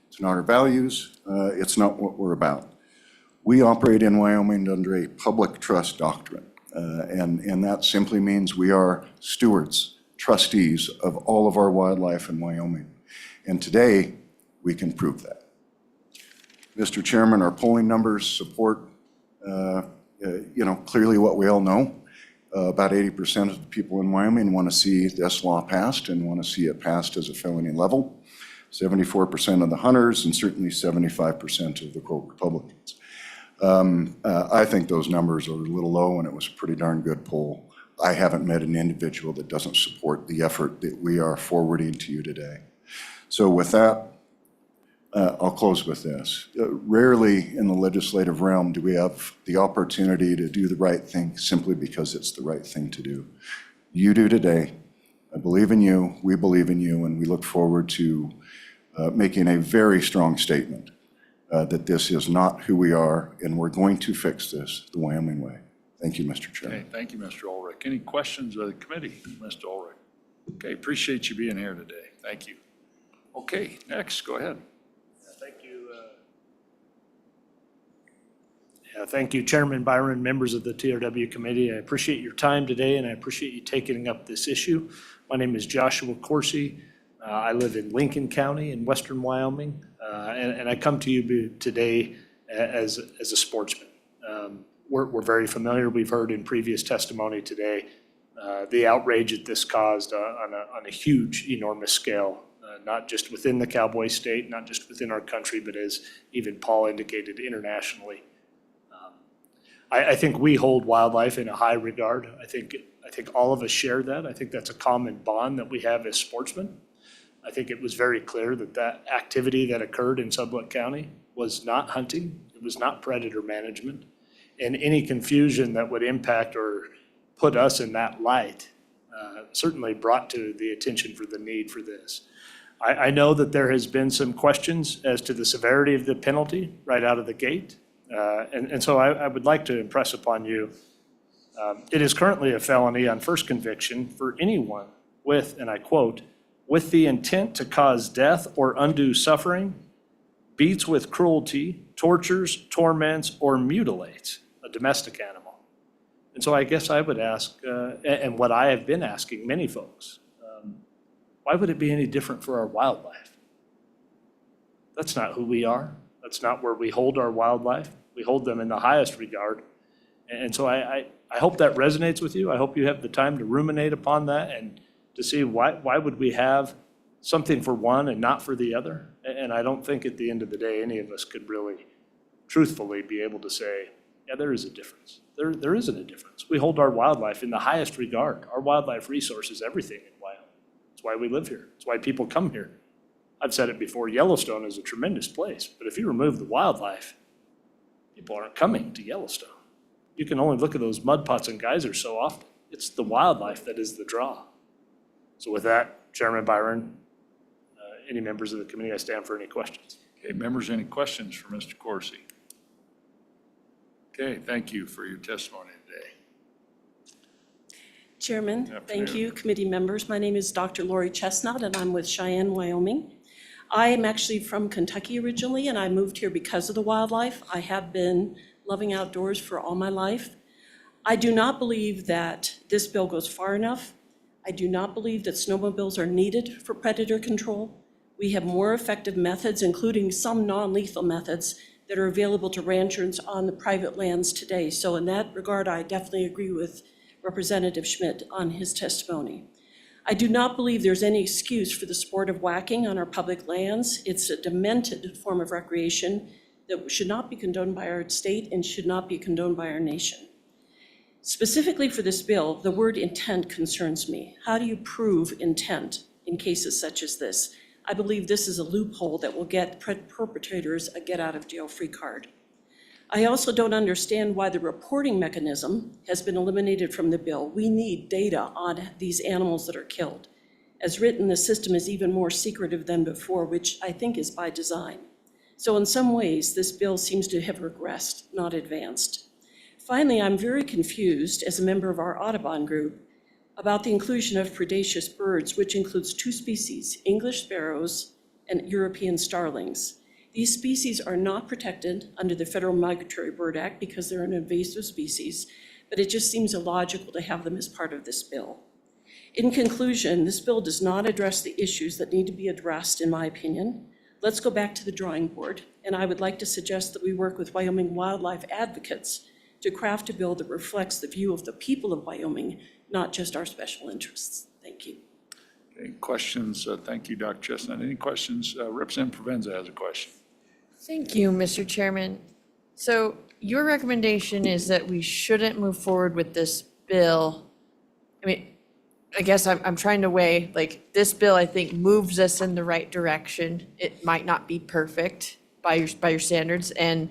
It's not our values. It's not what we're about. We operate in Wyoming under a public trust doctrine. And that simply means we are stewards, trustees of all of our wildlife in Wyoming. And today, we can prove that. Mr. Chairman, our polling numbers support, clearly what we all know. About 80% of the people in Wyoming want to see this law passed and want to see it passed as a felony level. 74% of the hunters and certainly 75% of the quote Republicans. I think those numbers are a little low, and it was a pretty darn good poll. I haven't met an individual that doesn't support the effort that we are forwarding to you today. So with that, I'll close with this. Rarely in the legislative realm do we have the opportunity to do the right thing simply because it's the right thing to do. You do today. I believe in you, we believe in you, and we look forward to making a very strong statement that this is not who we are, and we're going to fix this the Wyoming way. Thank you, Mr. Chairman. Okay, thank you, Mr. Ulrich. Any questions of the committee, Mr. Ulrich? Okay, appreciate you being here today. Thank you. Okay, next, go ahead. Thank you, Chairman Byron, members of the TRW committee. I appreciate your time today, and I appreciate you taking up this issue. My name is Joshua Corsi. I live in Lincoln County in western Wyoming, and I come to you today as a sportsman. We're very familiar. We've heard in previous testimony today the outrage that this caused on a huge, enormous scale, not just within the cowboy state, not just within our country, but as even Paul indicated, internationally. I think we hold wildlife in a high regard. I think all of us share that. I think that's a common bond that we have as sportsmen. I think it was very clear that that activity that occurred in Sublette County was not hunting. It was not predator management. And any confusion that would impact or put us in that light certainly brought to the attention for the need for this. I know that there has been some questions as to the severity of the penalty right out of the gate. And so I would like to impress upon you, it is currently a felony on first conviction for anyone with, and I quote, with the intent to cause death or undue suffering, beats with cruelty, tortures, torments, or mutilates a domestic animal. And so I guess I would ask, and what I have been asking many folks, why would it be any different for our wildlife? That's not who we are. That's not where we hold our wildlife. We hold them in the highest regard. And so I hope that resonates with you. I hope you have the time to ruminate upon that and to see why would we have something for one and not for the other? And I don't think at the end of the day, any of us could really truthfully be able to say, yeah, there is a difference. There isn't a difference. We hold our wildlife in the highest regard. Our wildlife resource is everything in Wyoming. It's why we live here. It's why people come here. I've said it before, Yellowstone is a tremendous place, but if you remove the wildlife, people aren't coming to Yellowstone. You can only look at those mud pots and geysers so often. It's the wildlife that is the draw. So with that, Chairman Byron, any members of the committee, I stand for any questions. Okay, members, any questions for Mr. Coursey? Okay, thank you for your testimony today. Chairman, thank Afternoon. you, committee members. My name is Dr. Lori Chestnut, and I'm with Cheyenne, Wyoming. I am actually from Kentucky originally, and I moved here because of the wildlife. I have been loving outdoors for all my life. I do not believe that this bill goes far enough. I do not believe that snowmobiles are needed for predator control. We have more effective methods, including some non-lethal methods, that are available to ranchers on the private lands today. So in that regard, I definitely agree with Representative Schmidt on his testimony. I do not believe there's any excuse for the sport of whacking on our public lands. It's a demented form of recreation that should not be condoned by our state and should not be condoned by our nation. Specifically for this bill, the word intent concerns me. How do you prove intent in cases such as this? I believe this is a loophole that will get perpetrators a get-out-of-jail-free card. I also don't understand why the reporting mechanism has been eliminated from the bill. We need data on these animals that are killed. As written, the system is even more secretive than before, which I think is by design. So in some ways, this bill seems to have regressed, not advanced. Finally, I'm very confused as a member of our Audubon group about the inclusion of predaceous birds, which includes 2 species, English sparrows and European starlings. These species are not protected under the Federal Migratory Bird Act because they're an invasive species, but it just seems illogical to have them as part of this bill. In conclusion, this bill does not address the issues that need to be addressed, in my opinion. Let's go back to the drawing board, and I would like to suggest that we work with Wyoming wildlife advocates to craft a bill that reflects the view of the people of Wyoming, not just our special interests. Thank you. Okay, questions? Thank you, Dr. Chestnut. Any questions? Representative Provenza has a question. Thank you, Mr. Chairman. So your recommendation is that we shouldn't move forward with this bill. I mean, I guess I'm trying to weigh, like, this bill, I think, moves us in the right direction. It might not be perfect by your standards, and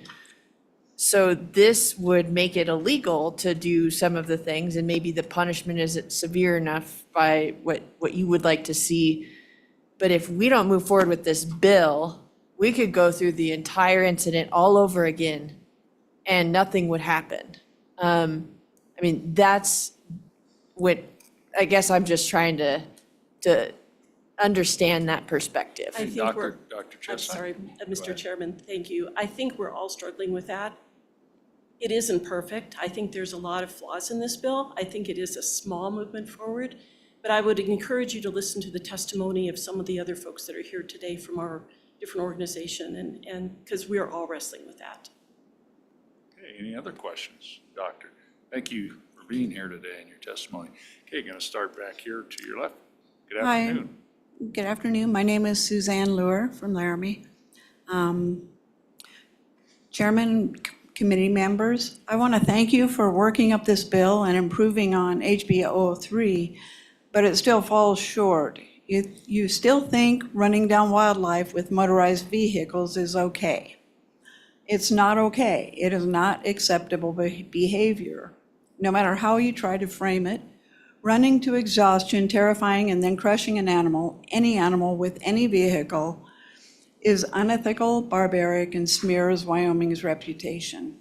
so this would make it illegal to do some of the things, and maybe the punishment isn't severe enough by what you would like to see. But if we don't move forward with this bill, we could go through the entire incident all over again and nothing would happen. I mean, that's what, I guess I'm just trying to understand that perspective. I think Dr. we're, Dr. I'm Chestnut? sorry, Go Mr. ahead. Chairman, thank you. I think we're all struggling with that. It isn't perfect. I think there's a lot of flaws in this bill. I think it is a small movement forward, but I would encourage you to listen to the testimony of some of the other folks that are here today from our different organization, and because we are all wrestling with that. Okay, any other questions, Doctor? Thank you for being here today and your testimony. Okay, going to start back here to your left. Good Hi. afternoon. Good afternoon. My name is Suzanne Luer from Laramie. Chairman, committee members, I want to thank you for working up this bill and improving on HB 003, but it still falls short. You still think running down wildlife with motorized vehicles is okay. It's not okay. It is not acceptable behavior. No matter how you try to frame it, running to exhaustion, terrifying, and then crushing an animal, any animal with any vehicle, is unethical, barbaric, and smears Wyoming's reputation.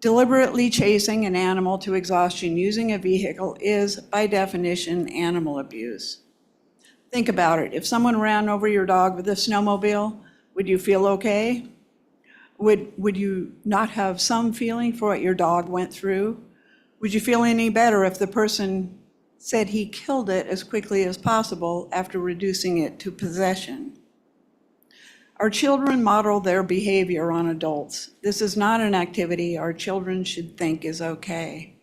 Deliberately chasing an animal to exhaustion using a vehicle is, by definition, animal abuse. Think about it. If someone ran over your dog with a snowmobile, would you feel okay? Would you not have some feeling for what your dog went through? Would you feel any better if the person said he killed it as quickly as possible after reducing it to possession. Our children model their behavior on adults. This is not an activity our children should think is okay.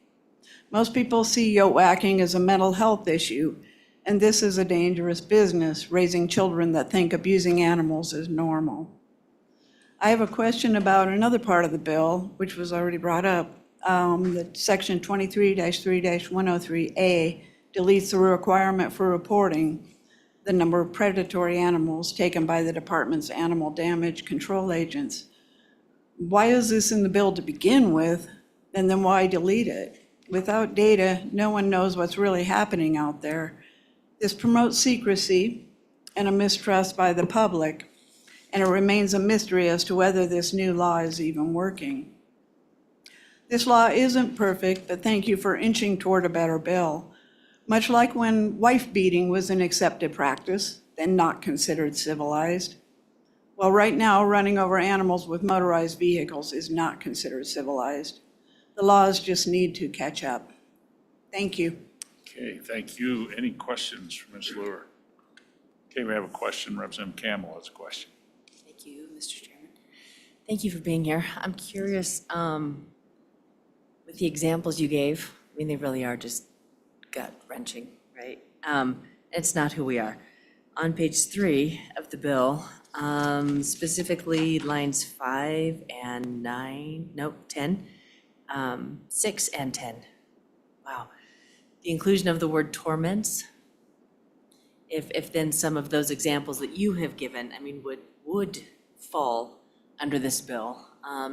Most people see yoke whacking as a mental health issue, and this is a dangerous business, raising children that think abusing animals is normal. I have a question about another part of the bill, which was already brought up. The section 23-3-103A deletes the requirement for reporting the number of predatory animals taken by the department's animal damage control agents. Why is this in the bill to begin with, and then why delete it? Without data, no one knows what's really happening out there. This promotes secrecy and a mistrust by the public, and it remains a mystery as to whether this new law is even working. This law isn't perfect, but thank you for inching toward a better bill. Much like when wife beating was an accepted practice, then not considered civilized. Well, right now, running over animals with motorized vehicles is not considered civilized. The laws just need to catch up. Thank you. Okay, thank you. Any questions for Ms. Lure? Okay, we have a question. Representative Campbell has a question. Thank you, Mr. Chairman. Thank you for being here. I'm curious, with the examples you gave, I mean, they really are just gut-wrenching, right? It's not who we are. On page 3 of the bill, specifically lines 5 and 9, nope, 10, 6 and 10. Wow. The inclusion of the word torments, if then some of those examples that you have given, I mean, would fall under this bill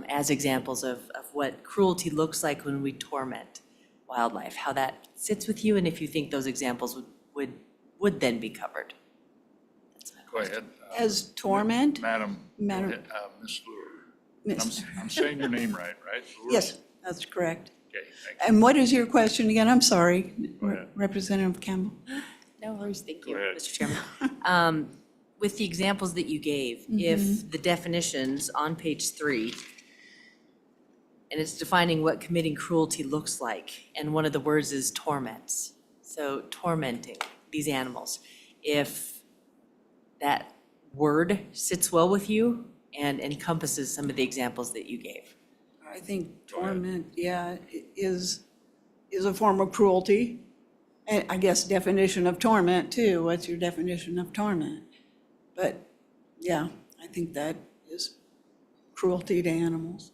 as examples of what cruelty looks like when we torment wildlife, how that sits with you, and if you think those examples would then be covered. Go ahead. As torment? Madam, Madam- Ms. Lure. Miss- I'm saying your name right? Lure? Yes, that's correct. Okay, thank And what is your question again? I'm sorry, Go ahead. Representative Campbell. No worries, thank you, Go ahead. Mr. Chairman. With the examples that you gave, if the definitions on page 3, and it's defining what committing cruelty looks like, and one of the words is torments. So tormenting these animals. If that word sits well with you and encompasses some of the examples that you gave. I think torment, yeah, is a form of cruelty. And I guess definition of torment too. What's your definition of torment? But yeah, I think that is cruelty to animals.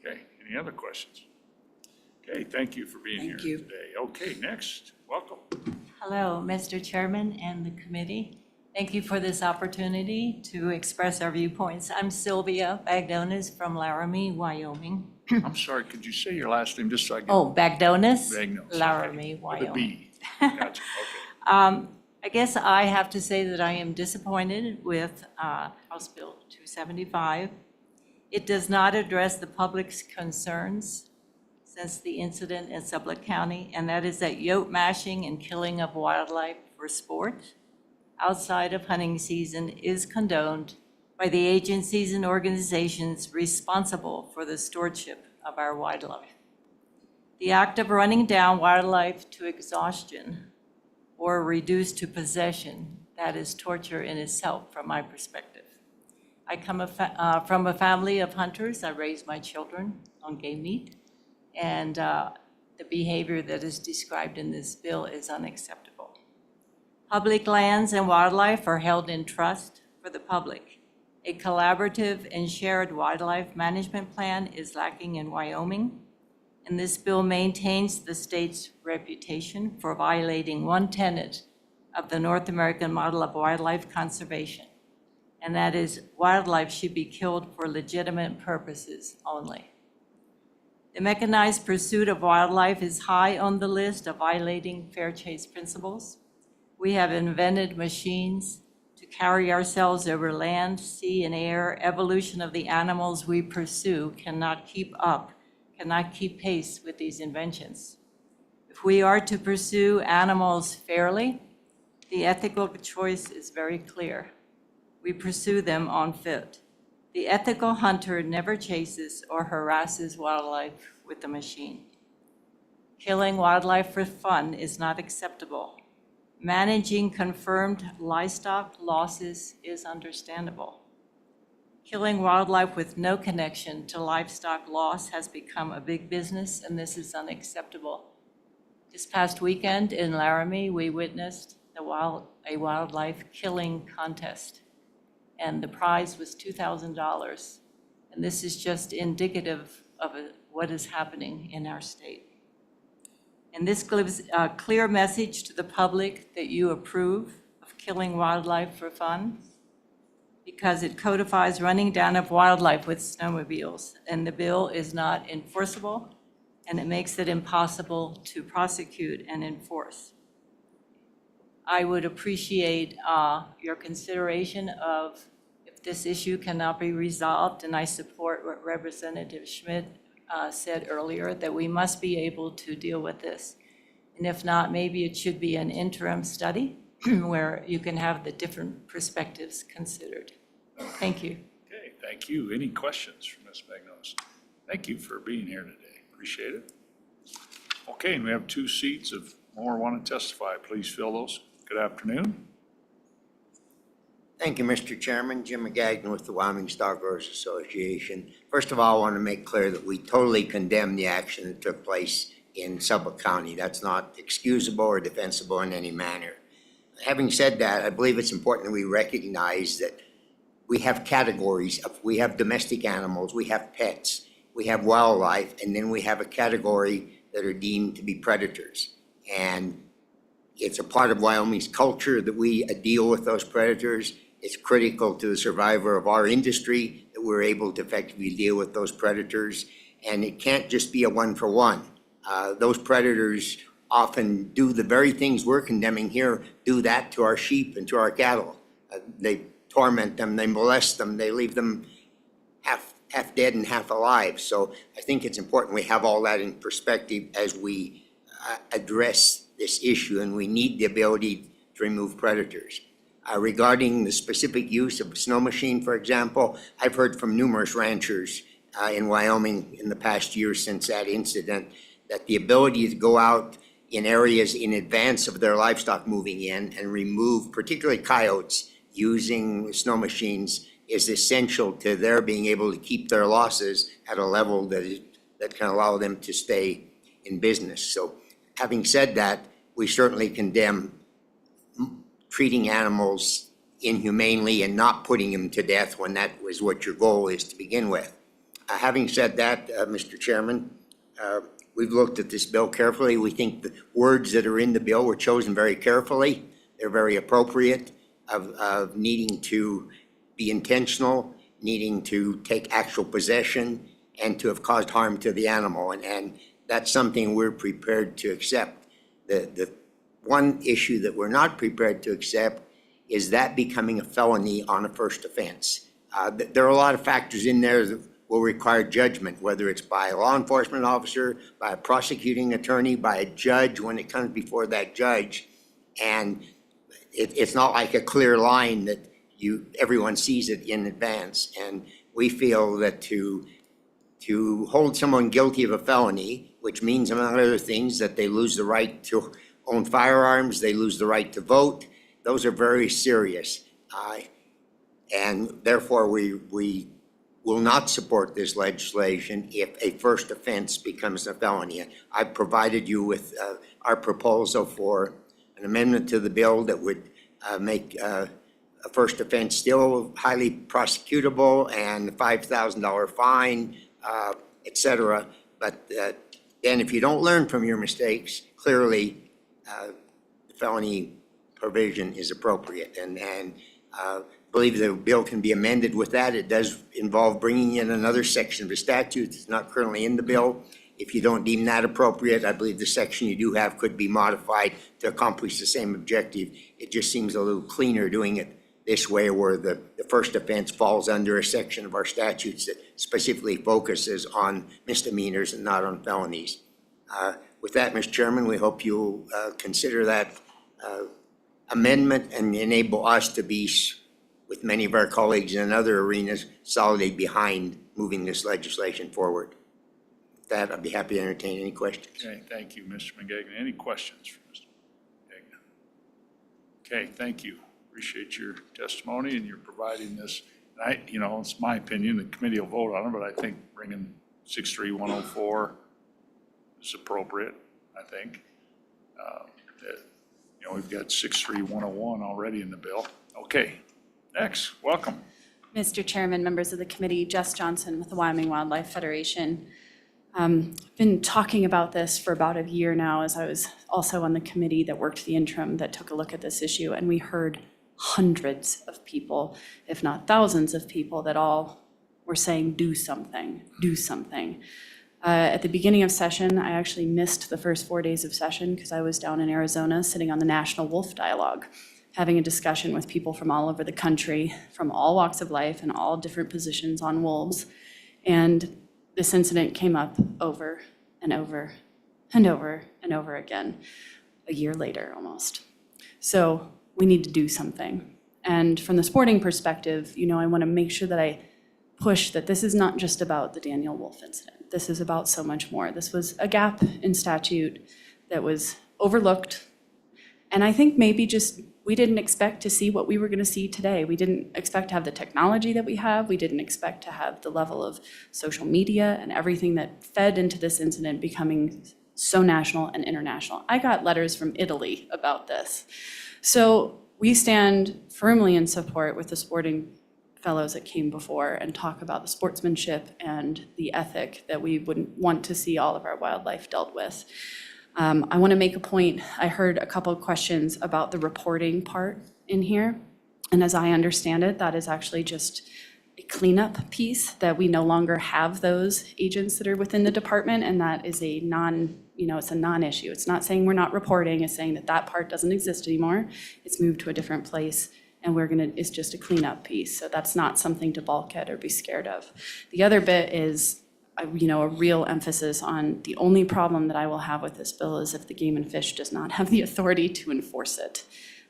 Okay, any other questions? Okay, thank you for being here Thank you. today. Okay, next, welcome. Hello, Mr. Chairman and the committee. Thank you for this opportunity to express our viewpoints. I'm Sylvia Bagdonas from Laramie, Wyoming. I'm sorry, could you say your last name just so I get? Oh, Bagdonas? Bagdonas, okay. Laramie, With a Wyoming. B. Gotcha, okay. I guess I have to say that I am disappointed with House Bill 275. It does not address the public's concerns since the incident in Sublette County, and that is that yoke mashing and killing of wildlife for sport outside of hunting season is condoned by the agencies and organizations responsible for the stewardship of our wildlife. The act of running down wildlife to exhaustion or reduced to possession, that is torture in itself from my perspective. I come from a family of hunters. I raised my children on game meat, and the behavior that is described in this bill is unacceptable. Public lands and wildlife are held in trust for the public. A collaborative and shared wildlife management plan is lacking in Wyoming, and this bill maintains the state's reputation for violating one tenet of the North American model of wildlife conservation, and that is wildlife should be killed for legitimate purposes only. The mechanized pursuit of wildlife is high on the list of violating fair chase principles. We have invented machines to carry ourselves over land, sea, and air. Evolution of the animals we pursue cannot keep pace with these inventions. If we are to pursue animals fairly, the ethical choice is very clear. We pursue them on foot. The ethical hunter never chases or harasses wildlife with a machine. Killing wildlife for fun is not acceptable. Managing confirmed livestock losses is understandable. Killing wildlife with no connection to livestock loss has become a big business, and this is unacceptable. This past weekend in Laramie, we witnessed a wildlife killing contest, and the prize was $2,000. And this is just indicative of what is happening in our state. And this gives a clear message to the public that you approve of killing wildlife for fun, because it codifies running down of wildlife with snowmobiles, and the bill is not enforceable, and it makes it impossible to prosecute and enforce. I would appreciate your consideration of if this issue cannot be resolved, and I support what Representative Schmidt said earlier, that we must be able to deal with this. And if not, maybe it should be an interim study where you can have the different perspectives considered. Thank you. Okay, thank you. Any questions for Ms. Magnos? Thank you for being here today. Appreciate it. Okay, and we have 2 seats. If more want to testify, please fill those. Good afternoon. Thank you, Mr. Chairman. Jim McGagnon with the Wyoming Stock Growers Association. First of all, I want to make clear that we totally condemn the action that took place in Sublette County. That's not excusable or defensible in any manner. Having said that, I believe it's important that we recognize that we have categories of, we have domestic animals, we have pets, we have wildlife, and then we have a category that are deemed to be predators. And it's a part of Wyoming's culture that we deal with those predators. It's critical to the survival of our industry that we're able to effectively deal with those predators. And it can't just be a one-for-one. Those predators often do the very things we're condemning here, do that to our sheep and to our cattle. They torment them, they molest them, they leave them half dead and half alive. So I think it's important we have all that in perspective as we address this issue, and we need the ability to remove predators. Regarding the specific use of a snow machine, for example, I've heard from numerous ranchers in Wyoming in the past year since that incident that the ability to go out in areas in advance of their livestock moving in and remove particularly coyotes using snow machines is essential to their being able to keep their losses at a level that can allow them to stay in business. So having said that, we certainly condemn treating animals inhumanely and not putting them to death when that was what your goal is to begin with. Having said that, Mr. Chairman, we've looked at this bill carefully. We think the words that are in the bill were chosen very carefully. They're very appropriate of needing to be intentional, needing to take actual possession, and to have caused harm to the animal. And that's something we're prepared to accept. The one issue that we're not prepared to accept is that becoming a felony on a first offense. There are a lot of factors in there that will require judgment, whether it's by a law enforcement officer, by a prosecuting attorney, by a judge when it comes before that judge. And it's not like a clear line that everyone sees it in advance. And we feel that to hold someone guilty of a felony, which means, among other things, that they lose the right to own firearms, they lose the right to vote, those are very serious. And therefore, we will not support this legislation if a first offense becomes a felony. I've provided you with our proposal for an amendment to the bill that would make a first offense still highly prosecutable and a $5,000 fine, et cetera. But then if you don't learn from your mistakes, clearly the felony provision is appropriate. And I believe the bill can be amended with that. It does involve bringing in another section of the statute that's not currently in the bill. If you don't deem that appropriate, I believe the section you do have could be modified to accomplish the same objective. It just seems a little cleaner doing it this way, where the first offense falls under a section of our statutes that specifically focuses on misdemeanors and not on felonies. With that, Mr. Chairman, we hope you'll consider that amendment and enable us to be, with many of our colleagues in other arenas, solidly behind moving this legislation forward. that, I'd be happy to entertain any questions. Okay, thank you, Mr. McGagnon. Any questions for Mr. McGagnon? Okay, thank you. Appreciate your testimony and you're providing this. And it's my opinion, the committee will vote on it, but I think bringing 63104 is appropriate, I think. We've got 63101 already in the bill. Okay, next, welcome. Mr. Chairman, members of the committee, Jess Johnson with the Wyoming Wildlife Federation. I've been talking about this for about a year now, as I was also on the committee that worked the interim that took a look at this issue, and we heard hundreds of people, if not thousands of people, that all were saying, do something, do something. At the beginning of session, I actually missed the first 4 days of session because I was down in Arizona sitting on the National Wolf Dialogue, having a discussion with people from all over the country, from all walks of life and all different positions on wolves. And this incident came up over and over and over and over again, a year later almost. So we need to do something. And from the sporting perspective, I want to make sure that I push that this is not just about the Daniel Wolf incident. This is about so much more. This was a gap in statute that was overlooked. And I think maybe just we didn't expect to see what we were going to see today. We didn't expect to have the technology that we have. We didn't expect to have the level of social media and everything that fed into this incident becoming so national and international. I got letters from Italy about this. So we stand firmly in support with the sporting fellows that came before and talk about the sportsmanship and the ethic that we wouldn't want to see all of our wildlife dealt with. I want to make a point. I heard a couple of questions about the reporting part in here. And as I understand it, that is actually just a cleanup piece, that we no longer have those agents that are within the department. And that is a it's a non-issue. It's not saying we're not reporting. It's saying that that part doesn't exist anymore. It's moved to a different place. And it's just a cleanup piece. So that's not something to balk at or be scared of. The other bit is, a real emphasis on the only problem that I will have with this bill is if the Game and Fish does not have the authority to enforce it.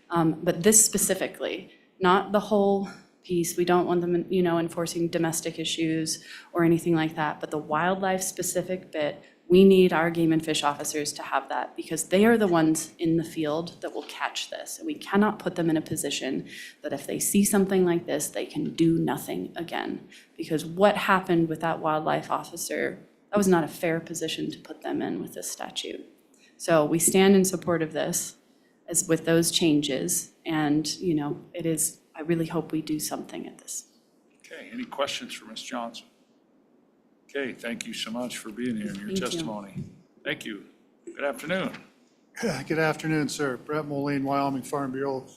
But this specifically, not the whole piece. We don't want them, enforcing domestic issues or anything like that. But the wildlife specific bit, we need our Game and Fish officers to have that because they are the ones in the field that will catch this. And we cannot put them in a position that if they see something like this, they can do nothing again. Because what happened with that wildlife officer, that was not a fair position to put them in with this statute. So we stand in support of this as with those changes. And, I really hope we do something at this. Okay, any questions for Ms. Johnson? Okay, thank you so much for being here and your Thank you. testimony. Thank you. Good afternoon. Good afternoon, sir. Brett Moline, Wyoming Farm Bureau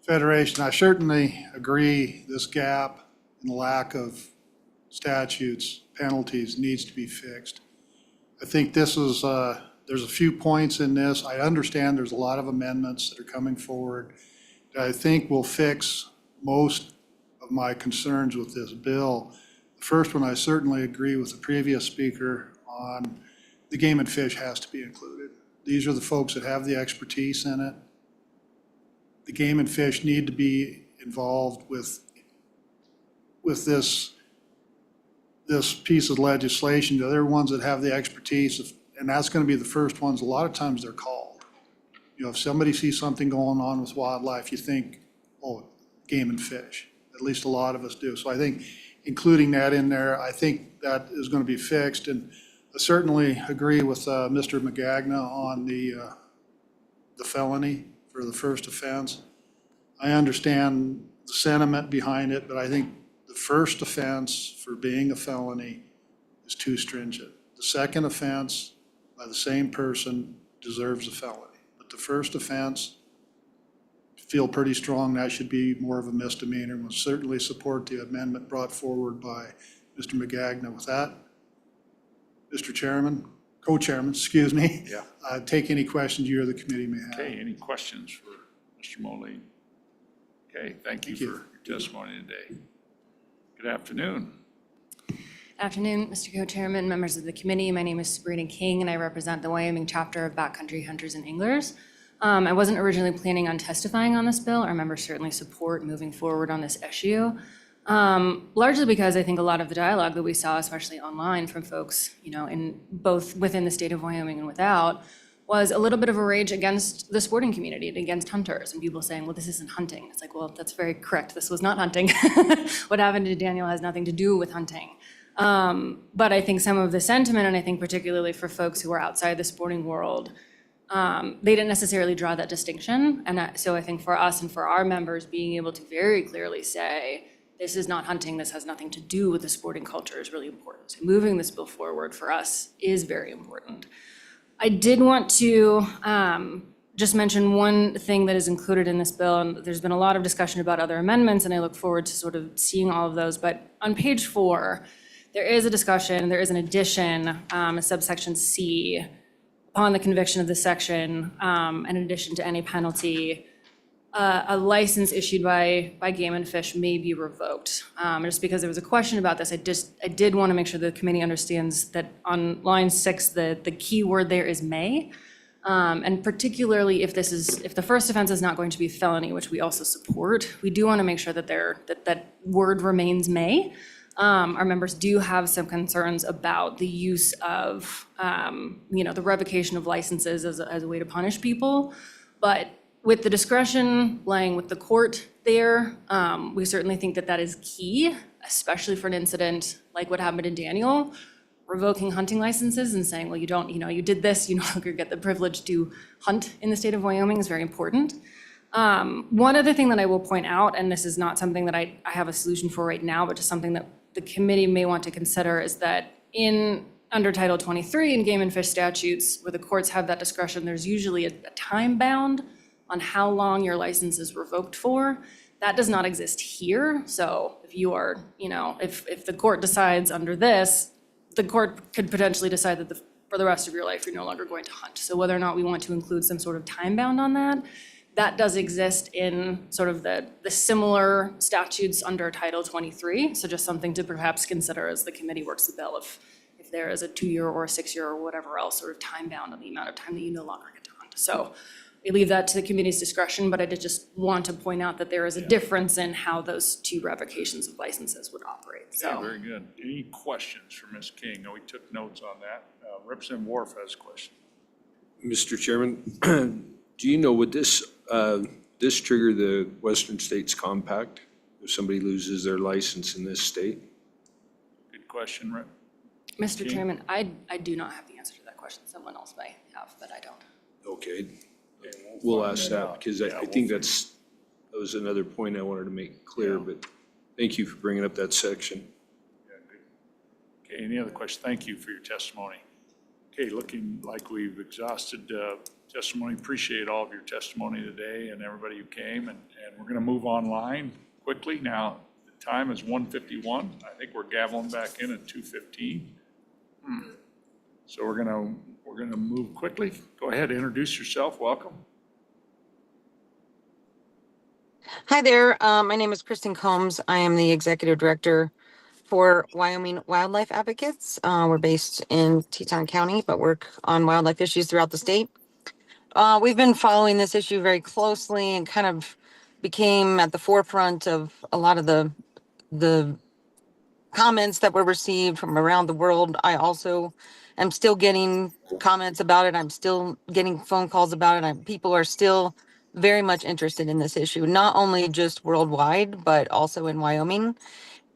Federation. I certainly agree this gap and lack of statutes, penalties needs to be fixed. I think this is, there's a few points in this. I understand there's a lot of amendments that are coming forward that I think will fix most of my concerns with this bill. The first one, I certainly agree with the previous speaker on the Game and Fish has to be included. These are the folks that have the expertise in it. The Game and Fish need to be involved with this piece of legislation. They're ones that have the expertise, and that's going to be the first ones. A lot of times they're called. If somebody sees something going on with wildlife, you think, oh, Game and Fish. At least a lot of us do. So I think including that in there, I think that is going to be fixed. And I certainly agree with Mr. McGagnon on the felony for the first offense. I understand the sentiment behind it, but I think the first offense for being a felony is too stringent. The second offense by the same person deserves a felony. But the first offense, feel pretty strong that should be more of a misdemeanor. We'll certainly support the amendment brought forward by Mr. McGagnon. With that, Mr. Chairman, Co-Chairman, excuse me. Yeah. Take any questions you or the committee may have. Okay, any questions for Mr. Moline? Okay, thank you for your testimony today. Good afternoon. Afternoon, Mr. Co-Chairman, members of the committee. My name is Sabrina King, and I represent the Wyoming chapter of Backcountry Hunters and Anglers. I wasn't originally planning on testifying on this bill. Our members certainly support moving forward on this issue. Largely because I think a lot of the dialogue that we saw, especially online from folks, in both within the state of Wyoming and without, was a little bit of a rage against the sporting community and against hunters, and people saying, well, this isn't hunting. It's like, well, that's very correct. This was not hunting. What happened to Daniel has nothing to do with hunting. But I think some of the sentiment, and I think particularly for folks who are outside the sporting world, they didn't necessarily draw that distinction. And so I think for us and for our members, being able to very clearly say, this is not hunting, this has nothing to do with the sporting culture is really important. So moving this bill forward for us is very important. I did want to just mention one thing that is included in this bill, and there's been a lot of discussion about other amendments, and I look forward to sort of seeing all of those. But on page 4, there is a discussion, there is an addition, a subsection C, upon the conviction of this section, in addition to any penalty, a license issued by Game and Fish may be revoked. Just because there was a question about this, I did want to make sure the committee understands that on line 6, the key word there is may. And particularly if the first offense is not going to be felony, which we also support, we do want to make sure that that word remains may. Our members do have some concerns about the use of, the revocation of licenses as a way to punish people. But with the discretion lying with the court there, we certainly think that that is key, especially for an incident like what happened in Daniel, revoking hunting licenses and saying, well, you did this, you no longer get the privilege to hunt in the state of Wyoming is very important. One other thing that I will point out, and this is not something that I have a solution for right now, but just something that the committee may want to consider, is that under Title 23 in Game and Fish statutes, where the courts have that discretion, there's usually a time bound on how long your license is revoked for. That does not exist here. So if you are, if the court decides under this, the court could potentially decide that for the rest of your life, you're no longer going to hunt. So whether or not we want to include some sort of time bound on that, that does exist in sort of the similar statutes under Title 23. So just something to perhaps consider as the committee works the bill, if there is a 2-year or a 6-year or whatever else sort of time bound on the amount of time that you no longer get to hunt. So I leave that to the committee's discretion, but I did just want to point out that there is a difference in how those 2 revocations of licenses would operate, so. Yeah, very good. Any questions for Ms. King? We took notes on that. Representative Wharf has a question. Mr. Chairman, do you know, would this trigger the Western States Compact if somebody loses their license in this state? Good question, Rep. Mr. Chairman, I do not have the answer to that question. Someone else may have, but I don't. Okay, we'll ask that, because I think that was another point I wanted to make clear, but thank you for bringing up that section. Yeah, good. Okay, any other questions? Thank you for your testimony. Okay, looking like we've exhausted testimony. Appreciate all of your testimony today and everybody who came, and we're going to move online quickly. Now, the time is 1:51. I think we're gaveling back in at 2:15. So we're gonna move quickly. Go ahead, introduce yourself. Welcome. Hi there. My name is Kristen Combs. I am the executive director for Wyoming Wildlife Advocates. We're based in Teton County, but work on wildlife issues throughout the state. We've been following this issue very closely and kind of became at the forefront of a lot of the comments that were received from around the world. I also am still getting comments about it. I'm still getting phone calls about it. People are still very much interested in this issue, not only just worldwide, but also in Wyoming.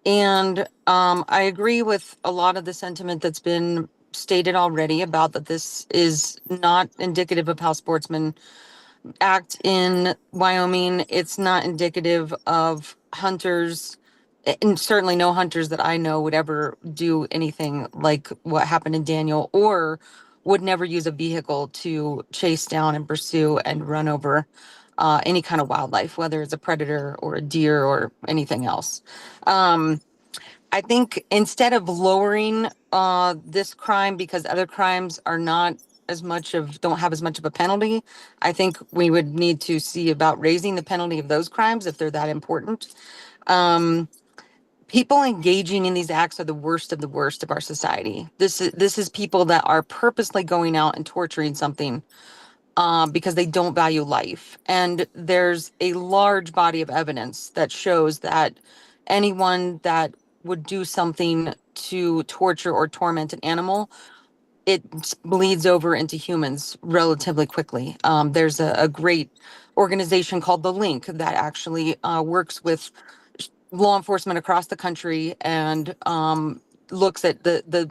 And I agree with a lot of the sentiment that's been stated already about that this is not indicative of how sportsmen act in Wyoming. It's not indicative of hunters, and certainly no hunters that I know would ever do anything like what happened in Daniel, or would never use a vehicle to chase down and pursue and run over any kind of wildlife, whether it's a predator or a deer or anything else. I think instead of lowering this crime because other crimes are not don't have as much of a penalty, I think we would need to see about raising the penalty of those crimes if they're that important. People engaging in these acts are the worst of our society. This is people that are purposely going out and torturing something because they don't value life. And there's a large body of evidence that shows that anyone that would do something to torture or torment an animal, it bleeds over into humans relatively quickly. There's a great organization called The Link that actually works with law enforcement across the country and looks at the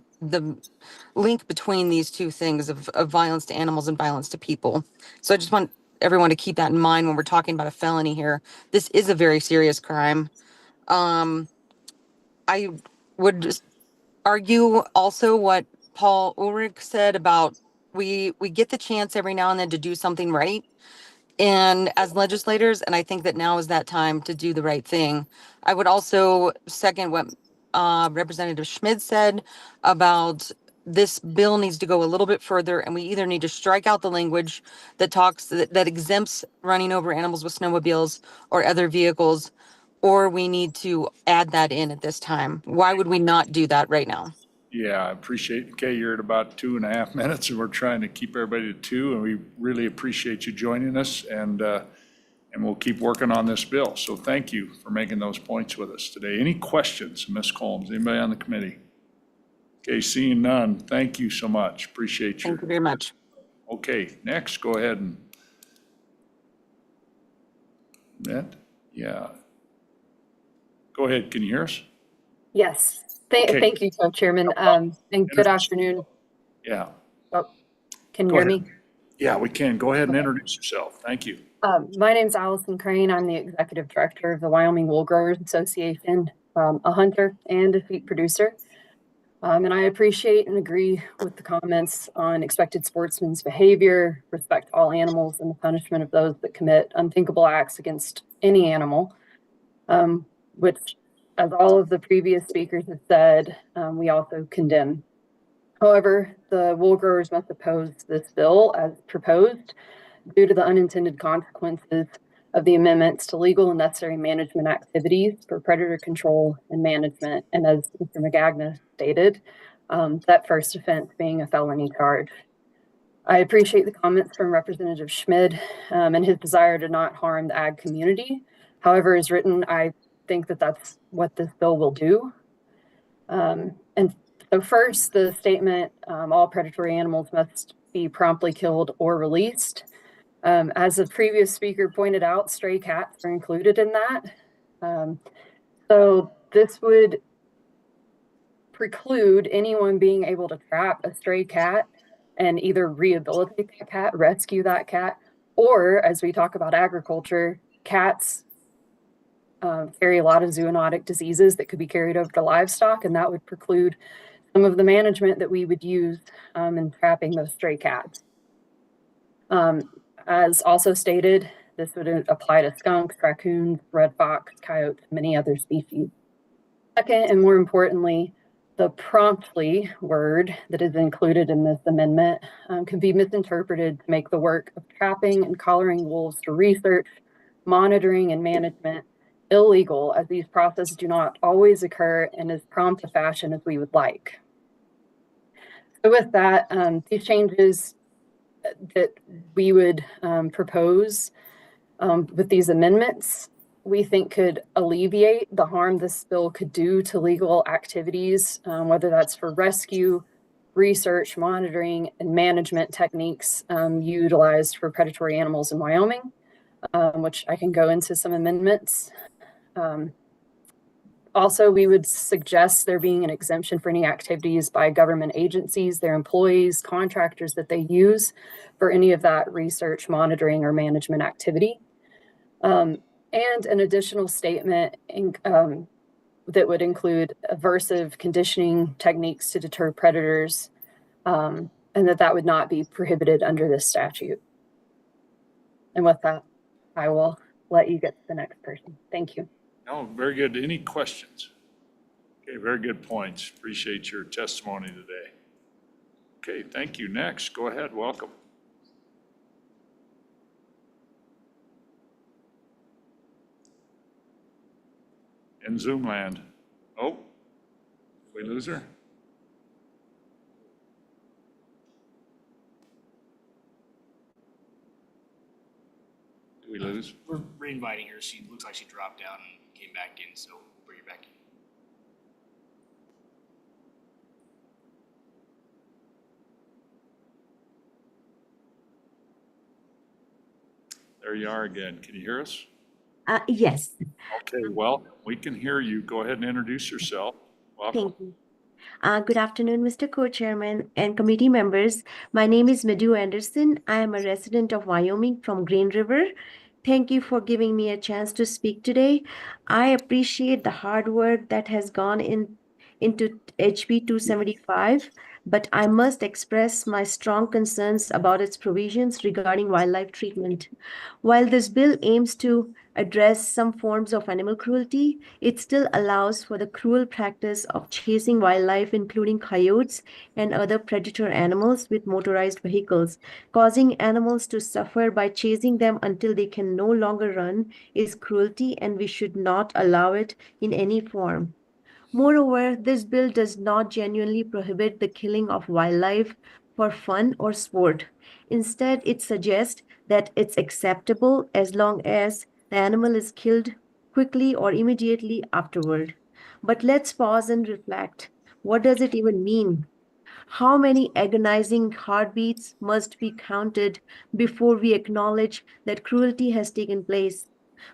link between these two things of violence to animals and violence to people. So I just want everyone to keep that in mind when we're talking about a felony here. This is a very serious crime. I would just argue also what Paul Ulrich said about we get the chance every now and then to do something right. And as legislators, and I think that now is that time to do the right thing. I would also second what Representative Schmidt said about this bill needs to go a little bit further, and we either need to strike out the language that talks that exempts running over animals with snowmobiles or other vehicles, or we need to add that in at this time. Why would we not do that right now? Yeah, I appreciate, okay, you're at about 2.5 minutes, and we're trying to keep everybody to 2, and we really appreciate you joining us, and we'll keep working on this bill. So thank you for making those points with us today. Any questions, Ms. Combs? Anybody on the committee? Okay, seeing none, thank you so much. Appreciate you. Thank you very much. Okay, next, go ahead and. Matt? Yeah. Go ahead, can you hear us? Yes, Okay. thank you, Co-Chairman, and good afternoon. Yeah. Oh, can you Go hear ahead. me? Yeah, we can. Go ahead and introduce yourself. Thank you. My name's Allison Crane. I'm the Executive Director of the Wyoming Wool Growers Association, a hunter and a feed producer. And I appreciate and agree with the comments on expected sportsmen's behavior, respect all animals, and the punishment of those that commit unthinkable acts against any animal, which, as all of the previous speakers have said, we also condemn. However, the wool growers must oppose this bill as proposed due to the unintended consequences of the amendments to legal and necessary management activities for predator control and management. And as Mr. McGagna stated, that first offense being a felony charge. I appreciate the comments from Representative Schmid and his desire to not harm the ag community. However, as written, I think that that's what this bill will do. And so first, the statement, all predatory animals must be promptly killed or released. As the previous speaker pointed out, stray cats are included in that. So this would preclude anyone being able to trap a stray cat and either rehabilitate that cat, rescue that cat, or as we talk about agriculture, cats carry a lot of zoonotic diseases that could be carried over to livestock, and that would preclude some of the management that we would use in trapping those stray cats. As also stated, this would apply to skunks, raccoons, red fox, coyotes, many other species. Second, and more importantly, the promptly word that is included in this amendment can be misinterpreted to make the work of trapping and collaring wolves for research, monitoring, and management illegal, as these processes do not always occur in as prompt a fashion as we would like. So with that, these changes that we would propose with these amendments, we think could alleviate the harm this bill could do to legal activities, whether that's for rescue, research, monitoring, and management techniques utilized for predatory animals in Wyoming, which I can go into some amendments. Also, we would suggest there being an exemption for any activities by government agencies, their employees, contractors that they use for any of that research, monitoring, or management activity. And an additional statement that would include aversive conditioning techniques to deter predators, and that would not be prohibited under this statute. And with that, I will let you get to the next person. Thank you. No, very good. Any questions? Okay, very good points. Appreciate your testimony today. Okay, thank you. Next, go ahead. Welcome. In Zoom land. Oh, did we lose her? Did we lose? We're re-inviting her. She looks like she dropped out and came back in, so we'll bring her back There you are again. Can you hear us? Yes, Okay, well, we can hear you. Go ahead and introduce yourself. Welcome. thank you. Good afternoon, Mr. Co-Chairman and committee members. My name is Madhu Anderson. I am a resident of Wyoming from Green River. Thank you for giving me a chance to speak today. I appreciate the hard work that has gone into HB 275, but I must express my strong concerns about its provisions regarding wildlife treatment. While this bill aims to address some forms of animal cruelty, it still allows for the cruel practice of chasing wildlife, including coyotes and other predator animals with motorized vehicles. Causing animals to suffer by chasing them until they can no longer run is cruelty, and we should not allow it in any form. Moreover, this bill does not genuinely prohibit the killing of wildlife for fun or sport. Instead, it suggests that it's acceptable as long as the animal is killed quickly or immediately afterward. But let's pause and reflect. What does it even mean? How many agonizing heartbeats must be counted before we acknowledge that cruelty has taken place?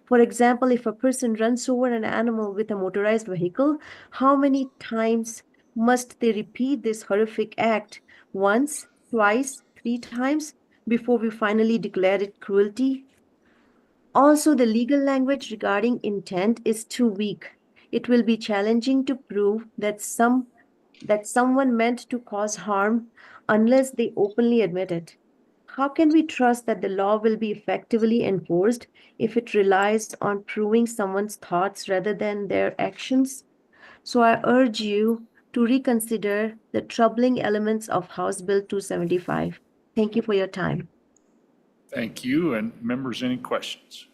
For example, if a person runs over an animal with a motorized vehicle, how many times must they repeat this horrific act? Once, twice, 3 times before we finally declare it cruelty? Also, the legal language regarding intent is too weak. It will be challenging to prove that someone meant to cause harm unless they openly admit it. How can we trust that the law will be effectively enforced if it relies on proving someone's thoughts rather than their actions? So I urge you to reconsider the troubling elements of House Bill 275. Thank you for your time. Thank you. And members, any questions?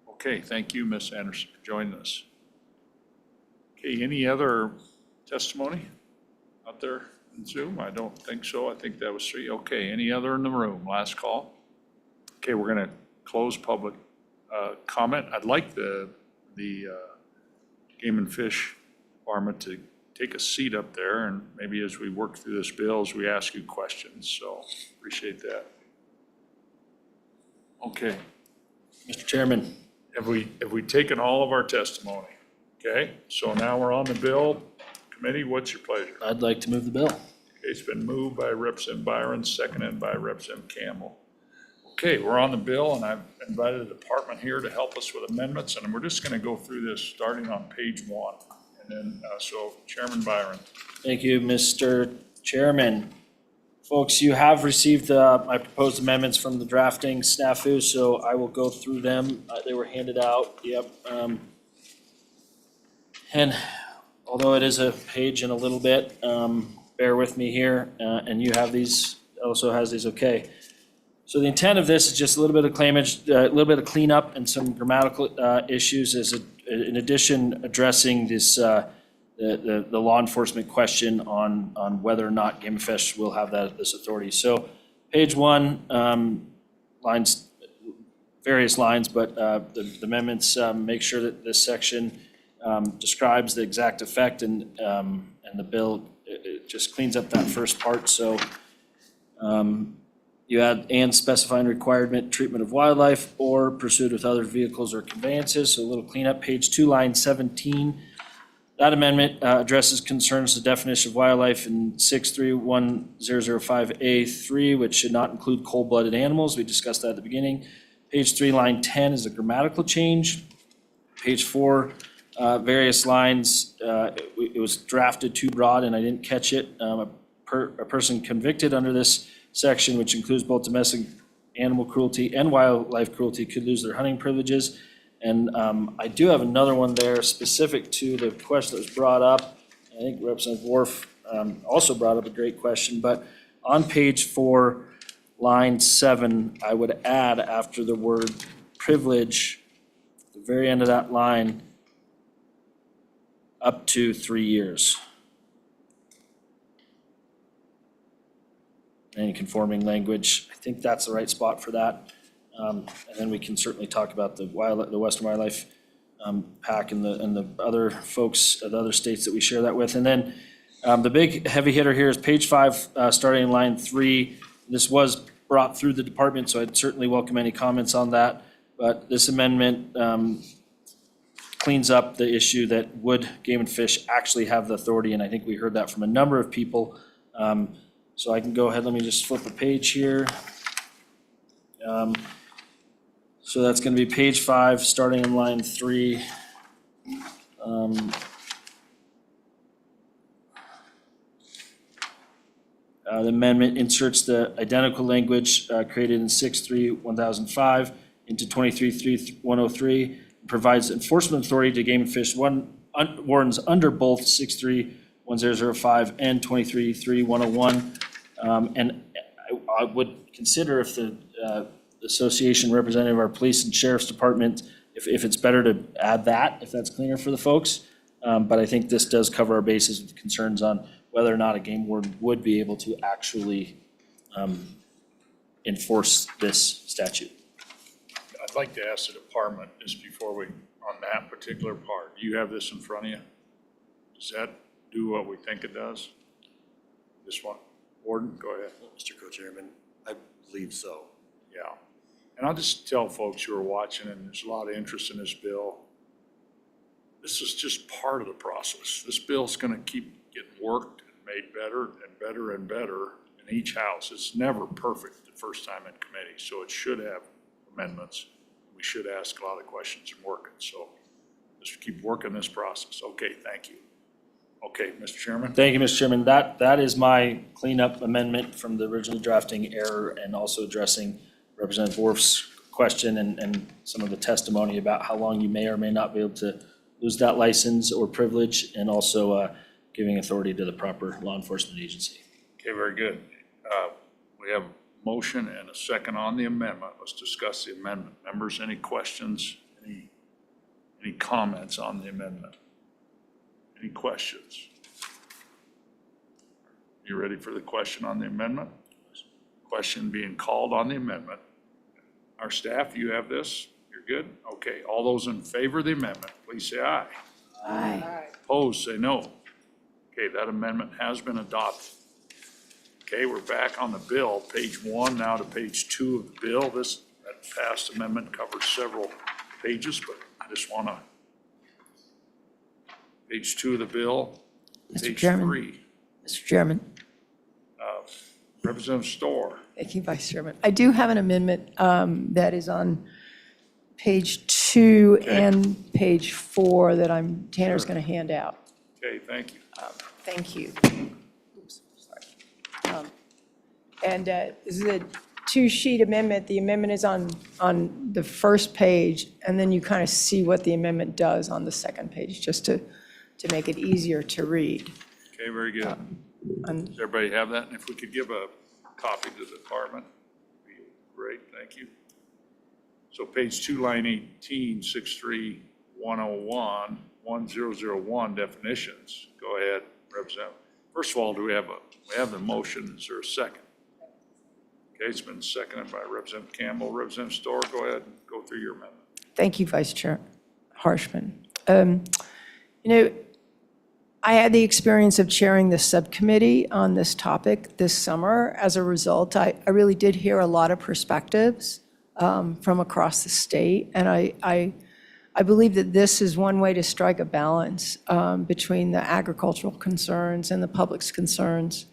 Okay, thank you, Ms. Anderson, for joining us. Okay, any other testimony out there in Zoom? I don't think so. I think that was 3. Okay, any other in the room? Last call. Okay, we're going to close public comment. I'd like the Game and Fish Department to take a seat up there, and maybe as we work through this bill, as we ask you questions. So appreciate that. Okay. Mr. Chairman. Have we taken all of our testimony? Okay, so now we're on the bill. Committee, what's your pleasure? I'd like to move the bill. Okay, it's been moved by Representative Byron, seconded by Representative Campbell. Okay, we're on the bill, and I've invited the department here to help us with amendments, and we're just going to go through this starting on page 1. And then, so Chairman Byron. Thank you, Mr. Chairman. Folks, you have received my proposed amendments from the drafting snafu, so I will go through them. They were handed out, yep. And although it is a page and a little bit, bear with me here, and you have these, also has these, okay. So the intent of this is just a little bit of claimage, a little bit of cleanup and some grammatical issues, in addition addressing this the law enforcement question on whether or not Game and Fish will have this authority. So page 1, lines, various lines, but the amendments make sure that this section describes the exact effect, and the bill it just cleans up that first part. So you add and specifying requirement treatment of wildlife or pursuit with other vehicles or conveyances. So a little cleanup. Page 2, line 17. That amendment addresses concerns the definition of wildlife in 631.005A3, which should not include cold-blooded animals. We discussed that at the beginning. Page 3, line 10 is a grammatical change. Page 4, various lines, it was drafted too broad and I didn't catch it. A person convicted under this section, which includes both domestic animal cruelty and wildlife cruelty, could lose their hunting privileges. And I do have another one there specific to the question that was brought up. I think Representative Worf also brought up a great question, but on page 4, line 7, I would add after the word privilege, at the very end of that line, up to 3 years. Any conforming language, I think that's the right spot for that. And then we can certainly talk about the Western Wildlife Pack and the other folks, the other states that we share that with. And then the big heavy hitter here is page 5, starting in line 3. This was brought through the department, so I'd certainly welcome any comments on that. But this amendment cleans up the issue that would Game and Fish actually have the authority, and I think we heard that from a number of people. So I can go ahead, let me just flip a page here. So that's gonna be page 5, starting in line 3. The amendment inserts the identical language created in 6.3.1005 into 23.3.103, provides enforcement authority to Game and Fish wardens under both 6.3.1005 and 23.3.101. And I would consider if the association representative of our police and sheriff's department, if it's better to add that, if that's cleaner for the folks. But I think this does cover our bases with concerns on whether or not a game warden would be able to actually enforce this statute. I'd like to ask the department, just before we, on that particular part, do you have this in front of you? Does that do what we think it does? This one? Warden, go ahead. Mr. Co-Chairman, I believe so. Yeah. And I'll just tell folks who are watching, and there's a lot of interest in this bill, this is just part of the process. This bill's gonna keep getting worked and made better and better and better in each house. It's never perfect the first time in committee, so it should have amendments. We should ask a lot of questions and work it. So just keep working this process. Okay, thank you. Okay, Mr. Chairman? Thank you, Mr. Chairman. That is my cleanup amendment from the original drafting error, and also addressing Representative Worf's question and some of the testimony about how long you may or may not be able to lose that license or privilege, and also giving authority to the proper law enforcement agency. Okay, very good. We have a motion and a second on the amendment. Let's discuss the amendment. Members, any questions? Any comments on the amendment? Any questions? You ready for the question on the amendment? Question being called on the amendment. Our staff, you have this? You're good? Okay, all those in favor of the amendment, please say aye. Aye. Opposed, say no. Okay, that amendment has been adopted. Okay, we're back on the bill, page 1 now to page 2 of the bill. That past amendment covers several pages, but I just want to, page 2 of the bill, Mr. page Chairman. 3. Mr. Chairman. Representative Storr. Thank you, Vice Chairman. I do have an amendment that is on page 2 and page 4 that Tanner's going to hand out. Okay, thank you. Thank you. Oops, sorry. And this is a 2-sheet amendment. The amendment is on the first page, and then you kind of see what the amendment does on the second page, just to make it easier to read. Okay, very good. Does everybody have that? And if we could give a copy to the department, it'd be great, thank you. So page 2, line 18, 63101, 1001 definitions. Go ahead, Representative. First of all, we have the motion? Is there a second? Okay, it's been seconded by Representative Campbell. Representative Storr, go ahead and go through your amendment. Thank you, Vice Chair Harshman. I had the experience of chairing the subcommittee on this topic this summer. As a result, I really did hear a lot of perspectives from across the state, and I believe that this is one way to strike a balance between the agricultural concerns and the public's concerns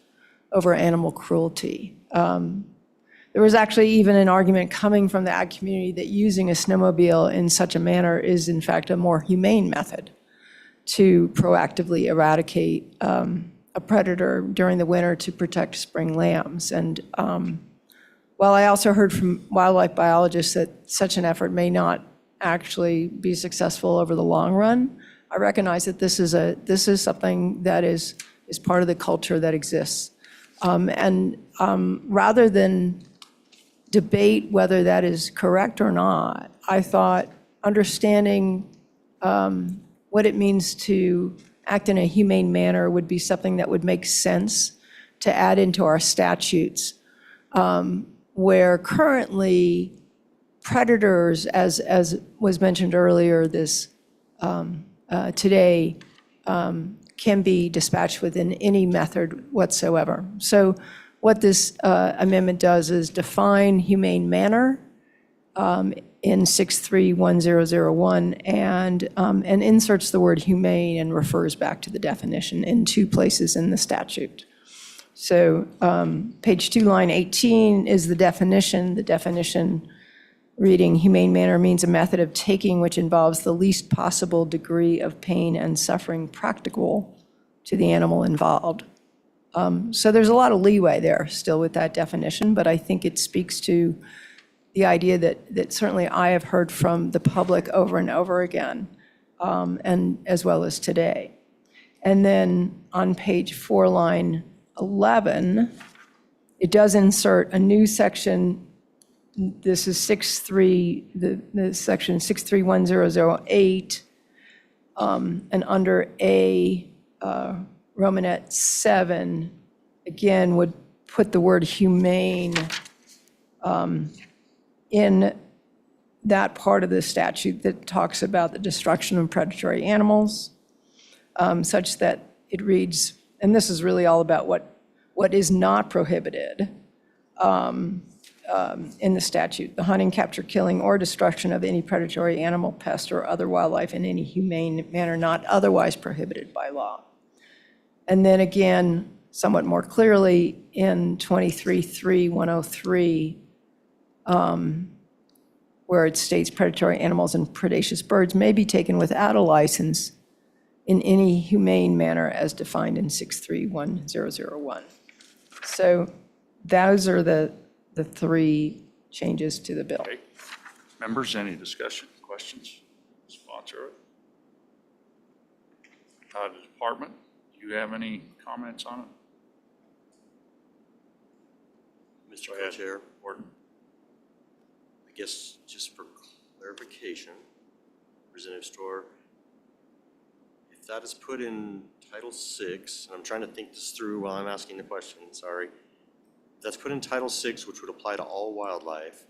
over animal cruelty. There was actually even an argument coming from the ag community that using a snowmobile in such a manner is in fact a more humane method to proactively eradicate a predator during the winter to protect spring lambs. And while I also heard from wildlife biologists that such an effort may not actually be successful over the long run, I recognize that this is something that is part of the culture that exists. Rather than debate whether that is correct or not, I thought understanding what it means to act in a humane manner would be something that would make sense to add into our statutes, where currently predators, as was mentioned earlier today, can be dispatched within any method whatsoever. So what this amendment does is define humane manner in 631001 and inserts the word humane and refers back to the definition in 2 places in the statute. So page 2, line 18 is the definition. The definition reading humane manner means a method of taking which involves the least possible degree of pain and suffering practicable to the animal involved. So there's a lot of leeway there still with that definition, but I think it speaks to the idea that certainly I have heard from the public over and over again, and as well as today. And then on page 4, line 11, it does insert a new section. This is the section 631008, and under A, Romanet 7, again, would put the word humane in that part of the statute that talks about the destruction of predatory animals, such that it reads, and this is really all about what is not prohibited in the statute: the hunting, capture, killing, or destruction of any predatory animal, pest, or other wildlife in any humane manner not otherwise prohibited by law. And then again, somewhat more clearly in 23.3.103, where it states predatory animals and predaceous birds may be taken without a license in any humane manner as defined in 631001. So those are the 3 changes to the bill. Okay. Members, any discussion, questions? Sponsor it. The department, do you have any comments on it? Mr. Go ahead, Co-Chair, Gordon. I guess just for clarification, Representative Storr, if that is put in Title VI, and I'm trying to think this through while I'm asking the question, sorry. If that's put in Title VI, which would apply to all wildlife,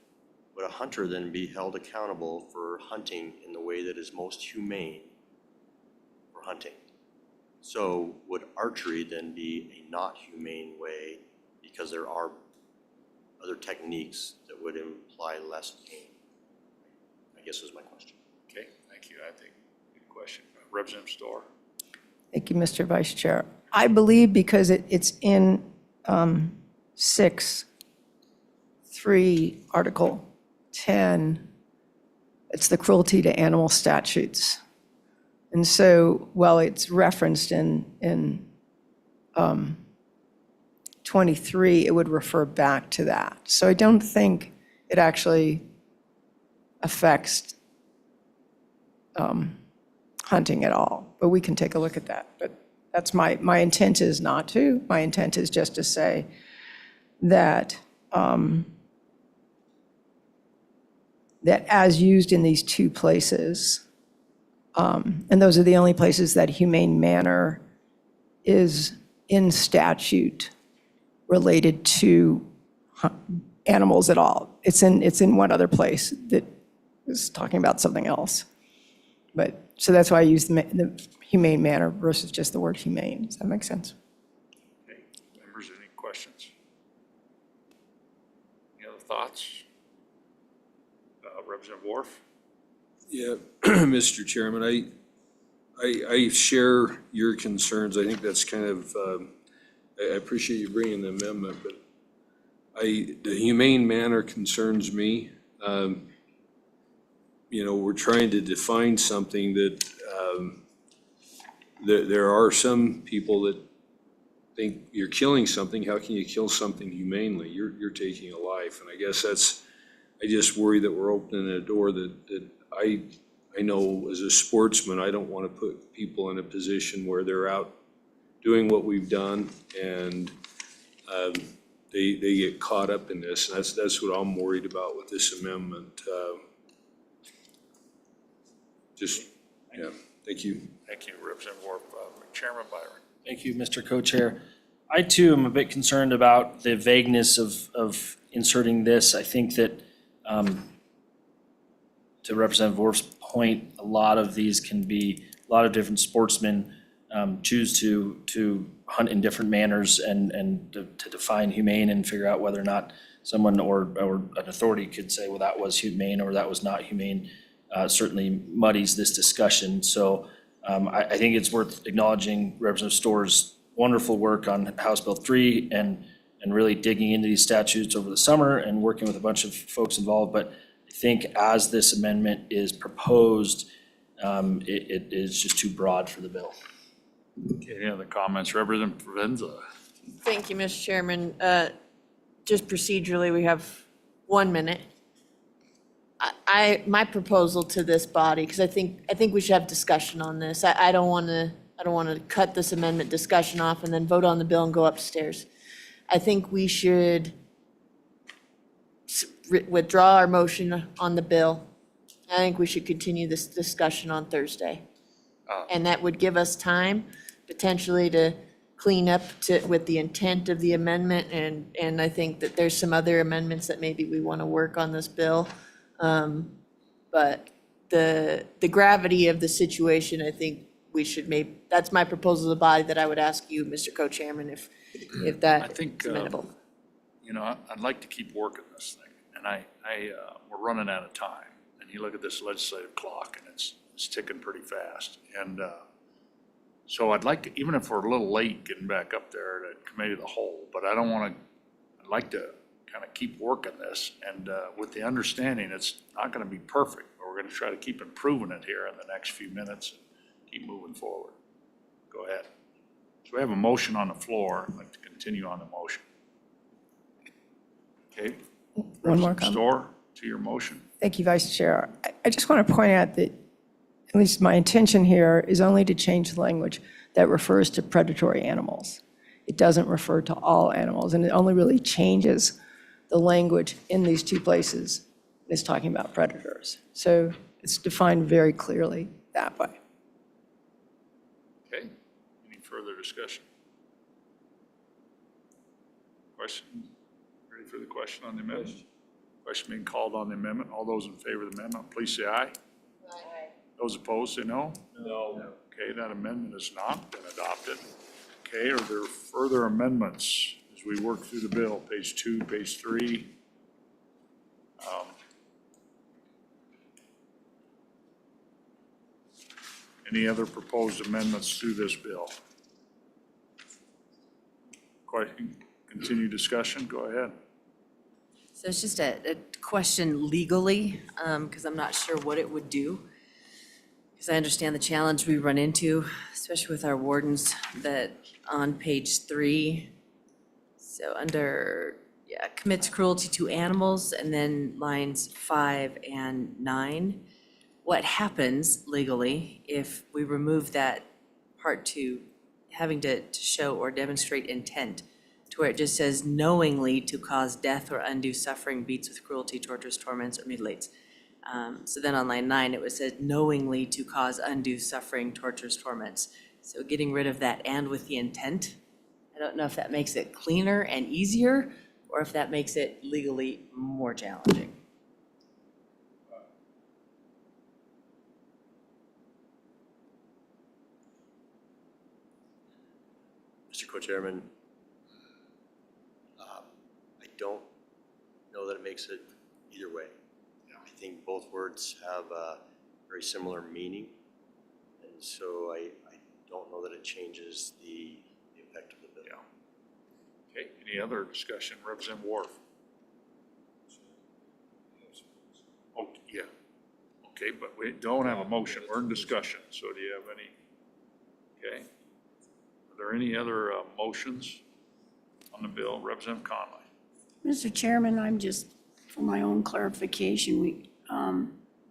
would a hunter then be held accountable for hunting in the way that is most humane for hunting? So would archery then be a not humane way because there are other techniques that would imply less pain? I guess was my question. Okay, thank you. I think, good question. Representative Storr. Thank you, Mr. Vice Chair. I believe because it's in 6.3, Article 10, it's the cruelty to animal statutes. And so while it's referenced in 23, it would refer back to that. So I don't think it actually affects hunting at all, but we can take a look at that. But that's my intent is not to. My intent is just to say that that as used in these 2 places, and those are the only places that humane manner is in statute related to animals at all. It's in one other place that is talking about something else. But, so that's why I use the humane manner versus just the word humane. Does that make sense? Okay, members, any questions? Any other thoughts? Representative Wharf? Yeah, Mr. Chairman, I share your concerns. I think that's kind of, I appreciate you bringing the amendment, but the humane manner concerns me. We're trying to define something that there are some people that think you're killing something. How can you kill something humanely? You're taking a life. And I guess I just worry that we're opening a door that I know as a sportsman, I don't want to put people in a position where they're out doing what we've done and they get caught up in this. And that's what I'm worried about with this amendment. Thank you. Thank you, Representative Wharf. Chairman Byron. Thank you, Mr. Co-Chair. I too am a bit concerned about the vagueness of inserting this. I think that to Representative Wharf's point, a lot of these can be, a lot of different sportsmen choose to hunt in different manners and to define humane and figure out whether or not someone or an authority could say, well, that was humane or that was not humane, certainly muddies this discussion. So I think it's worth acknowledging Representative Storr's wonderful work on House Bill 3 and really digging into these statutes over the summer and working with a bunch of folks involved. But I think as this amendment is proposed, it is just too broad for the bill. Okay, any other comments? Representative Provenza. Thank you, Mr. Chairman. Just procedurally, we have 1 minute. My proposal to this body, because I think we should have discussion on this. I don't want to cut this amendment discussion off and then vote on the bill and go upstairs. I think we should withdraw our motion on the bill. I think we should continue this discussion on Thursday. And that would give us time potentially to clean up with the intent of the amendment. And I think that there's some other amendments that maybe we want to work on this bill. But the gravity of the situation, I think we should that's my proposal to the body that I would ask you, Mr. Co-Chairman, if I that think, is amenable. you know, I'd like to keep working this thing, and we're running out of time. And you look at this legislative clock, and it's ticking pretty fast. And so I'd like to, even if we're a little late getting back up there to committee of the whole, but I'd like to kind of keep working this, and with the understanding it's not going to be perfect, but we're going to try to keep improving it here in the next few minutes and keep moving forward. Go ahead. So we have a motion on the floor. I'd like to continue on the motion. Okay. One more comment. Storr, to your motion. Thank you, Vice Chair. I just want to point out that at least my intention here is only to change the language that refers to predatory animals. It doesn't refer to all animals, and it only really changes the language in these two places. It's talking about predators. So it's defined very clearly that way. Okay. Any further discussion? Question? Ready for the question on the amendment? Question being called on the amendment. All those in favor of the amendment, please say aye. Aye. Those opposed, say no. No. Okay, that amendment has not been adopted. Okay, are there further amendments as we work through the bill? Page 2, page 3. Any other proposed amendments to this bill? Question, continue discussion, go ahead. So it's just a question legally, because I'm not sure what it would do. Because I understand the challenge we run into, especially with our wardens, that on page 3, so under, commits cruelty to animals, and then lines 5 and 9. What happens legally if we remove that part 2, having to show or demonstrate intent, to where it just says knowingly to cause death or undue suffering, beats with cruelty, tortures, torments, or mutilates. So then on line 9, it was said knowingly to cause undue suffering, tortures, torments. So getting rid of that and with the intent, I don't know if that makes it cleaner and easier, or if that makes it legally more challenging. Mr. Co-Chairman, I don't know that it makes it either way. I think both words have a very similar meaning, and so I don't know that it changes the effect of the bill. Okay, any other discussion? Representative Wharf. Oh, yeah. Okay, but we don't have a motion. We're in discussion. So do you have any? Okay. Are there any other motions on the bill? Representative Conley. Mr. Chairman, I'm just, for my own clarification, we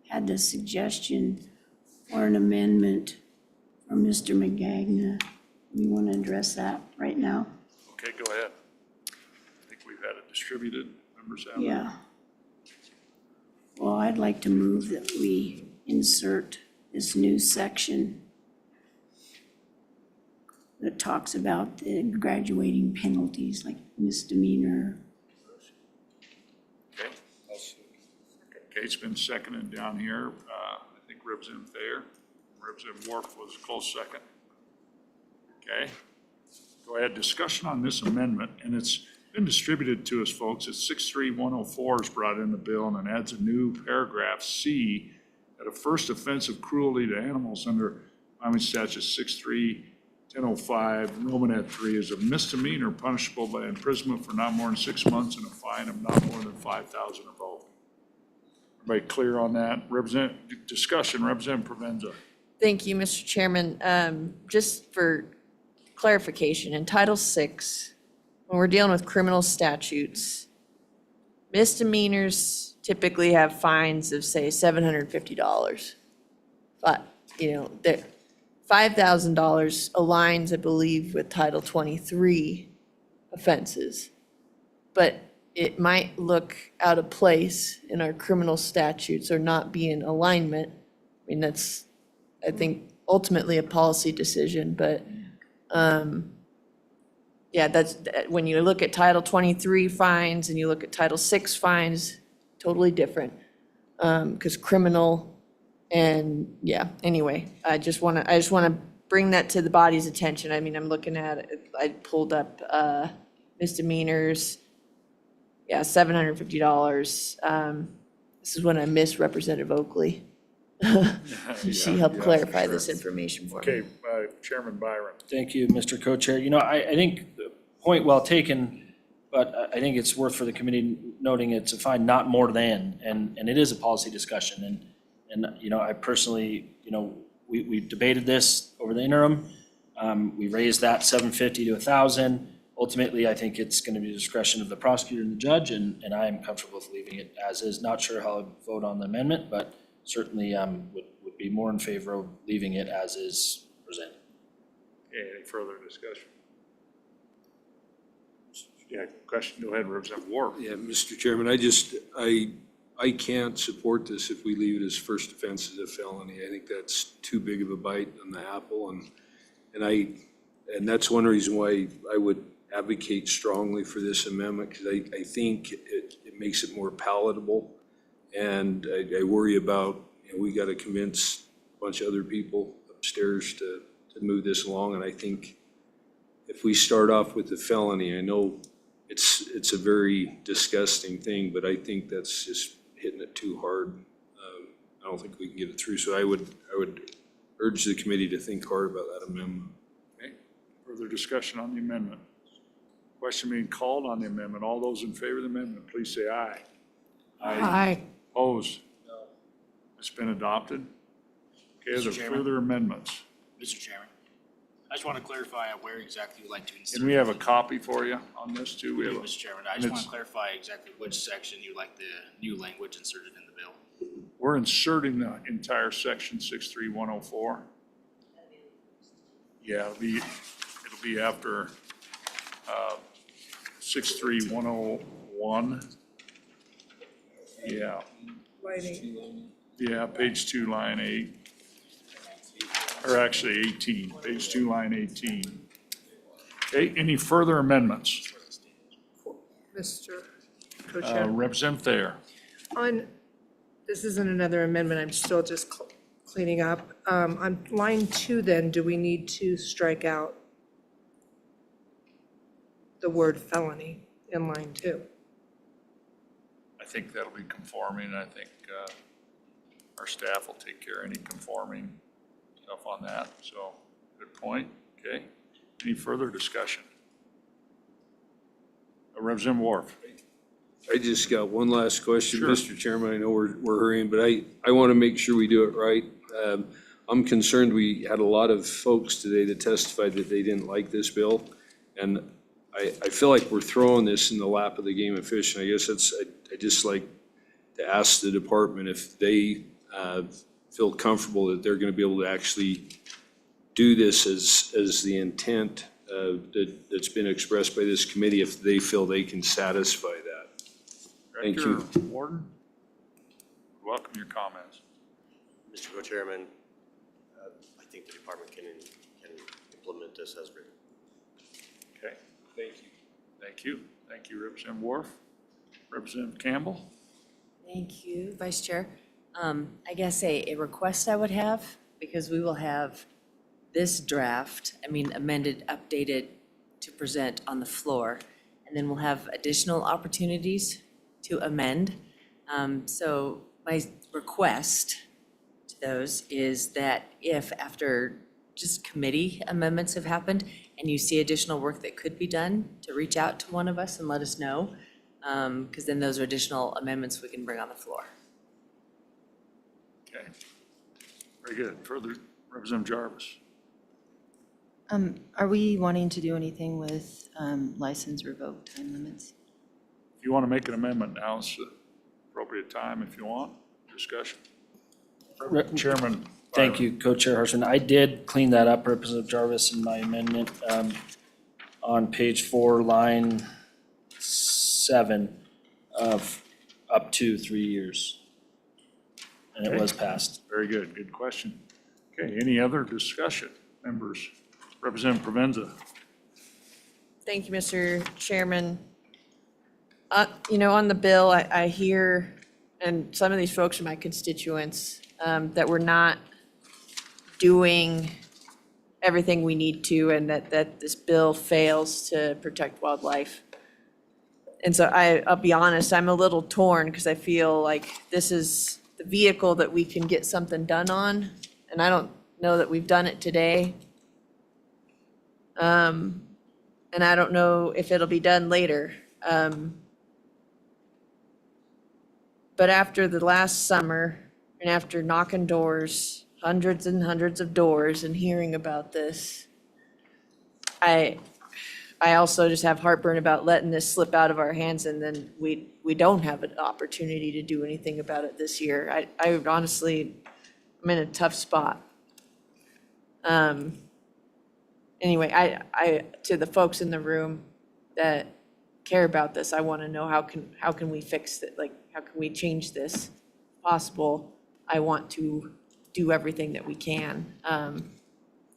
had the suggestion for an amendment from Mr. McGagna. We want to address that right now? Okay, go ahead. I think we've had it distributed. Members have it. Yeah. Well, I'd like to move that we insert this new section that talks about the graduating penalties, like misdemeanor. Okay. Okay, it's been seconded down here. I think Representative Thayer, Representative Wharf was a close second. Okay. Go ahead, discussion on this amendment, and it's been distributed to us, folks. It's 63104 is brought in the bill and it adds a new paragraph C that a first offense of cruelty to animals under Wyoming statute 63105, Romanet 3 is a misdemeanor punishable by imprisonment for not more than 6 months and a fine of not more than 5,000 or both. Everybody clear on that? Discussion, Representative Provenza. Thank you, Mr. Chairman. Just for clarification, in Title VI, when we're dealing with criminal statutes, misdemeanors typically have fines of, say, $750. But, $5,000 aligns, I believe, with Title 23 offenses. But it might look out of place in our criminal statutes or not be in alignment. I mean, that's, I think, ultimately a policy decision, but yeah, that's, when you look at Title 23 fines and you look at Title VI fines, totally different. Because criminal and, yeah, anyway, I just want to bring that to the body's attention. I mean, I'm looking at it, I pulled up misdemeanors, yeah, $750. This is when I missed Representative Oakley. She helped clarify this information for me. Okay, Chairman Byron. Thank you, Mr. Co-Chair. I think the point well taken, but I think it's worth for the committee noting it's a fine not more than, and it is a policy discussion. And I personally, we debated this over the interim. We raised that $750 to $1,000. Ultimately, I think it's going to be the discretion of the prosecutor and the judge, and I am comfortable with leaving it as is. Not sure how I'd vote on the amendment, but certainly would be more in favor of leaving it as is presented. Okay, any further discussion? Yeah, question, go ahead, Representative Ward. Yeah, Mr. Chairman, I can't support this if we leave it as first offense as a felony. I think that's too big of a bite on the apple, and that's one reason why I would advocate strongly for this amendment, because I think it makes it more palatable. And I worry about, we got to convince a bunch of other people upstairs to move this along. And I think if we start off with the felony, I know it's a very disgusting thing, but I think that's just hitting it too hard. I don't think we can get it through. So I would urge the committee to think hard about that amendment. Okay, further discussion on the amendment? Question being called on the amendment. All those in favor of the amendment, please say aye. Aye. Opposed? No. It's been adopted. Okay, are there further amendments? Mr. Chairman, I just want to clarify where exactly you'd like to insert. And we have a copy for you on this too. We do, Mr. Chairman. I just want to clarify exactly which section you'd like the new language inserted in the bill. We're inserting the entire section 63104. Yeah, it'll be after 63101. Yeah. Yeah, page 2, line 8. Or actually 18, page 2, line 18. Okay, any further amendments? Mr. Co-Chair. Representative Thayer. This isn't another amendment, I'm still just cleaning up. On line 2 then, do we need to strike out the word felony in line 2? I think that'll be conforming. I think our staff will take care of any conforming stuff on that. So, good point. Okay. Any further discussion? Representative Wharf. I just got one last question, Sure. Mr. Chairman. I know we're hurrying, but I want to make sure we do it right. I'm concerned we had a lot of folks today that testified that they didn't like this bill. And I feel like we're throwing this in the lap of the Game and Fish. And I guess I just like to ask the department if they feel comfortable that they're going to be able to actually do this as the intent that's been expressed by this committee, if they feel they can satisfy that. Thank you. Director Warden, welcome your comments. Mr. Co-Chairman, I think the department can implement this as written. Okay. Thank you. Thank you. Thank you, Representative Wharf. Representative Campbell. Thank you, Vice Chair. I guess a request I would have, because we will have this draft, amended, updated to present on the floor. And then we'll have additional opportunities to amend. So my request to those is that if after just committee amendments have happened and you see additional work that could be done, to reach out to one of us and let us know. Because then those are additional amendments we can bring on the floor. Okay. Very good. Further, Representative Jarvis. Are we wanting to do anything with license revoke time limits? If you want to make an amendment, now is the appropriate time if you want discussion. Chairman. Thank you, Co-Chair Harshman. I did clean that up, Representative Jarvis, in my amendment on page 4, line 7 of up to 3 years. And it was passed. Very good. Good question. Okay, any other discussion, members? Representative Provenza. Thank you, Mr. Chairman. You know, on the bill, I hear, and some of these folks are my constituents, that we're not doing everything we need to, and that this bill fails to protect wildlife. And so I'll be honest, I'm a little torn because I feel like this is the vehicle that we can get something done on, and I don't know that we've done it today. And I don't know if it'll be done later. But after the last summer, and after knocking doors, hundreds and hundreds of doors, and hearing about this, I also just have heartburn about letting this slip out of our hands, and then we don't have an opportunity to do anything about it this year. I honestly, I'm in a tough spot. Anyway, I to the folks in the room that care about this, I want to know how can we fix it? Like, how can we change this? If possible, I want to do everything that we can.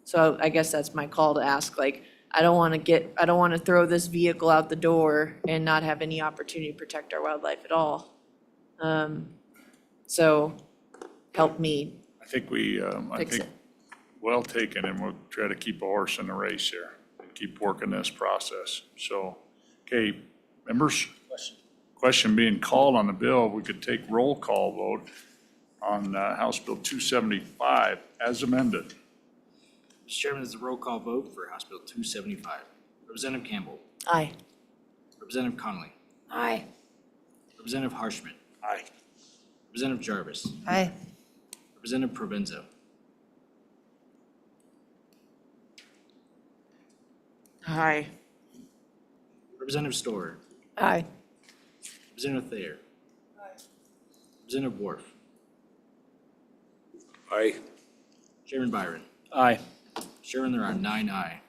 So I guess that's my call to ask. Like, I don't want to throw this vehicle out the door and not have any opportunity to protect our wildlife at all. So help me. I think I Fix think it. well taken, and we'll try to keep a horse in the race here and keep working this process. So, okay, members? Question being called on the bill, we could take roll call vote on House Bill 275 as amended. Mr. Chairman, this is a roll call vote for House Bill 275. Representative Campbell. Aye. Representative Connolly. Aye. Representative Harshman. Aye. Representative Jarvis. Aye. Representative Provenza. Aye. Representative Storer. Aye. Representative Thayer. Representative Wharf. Aye. Chairman Byron. Aye. Chairman, there are 9 aye.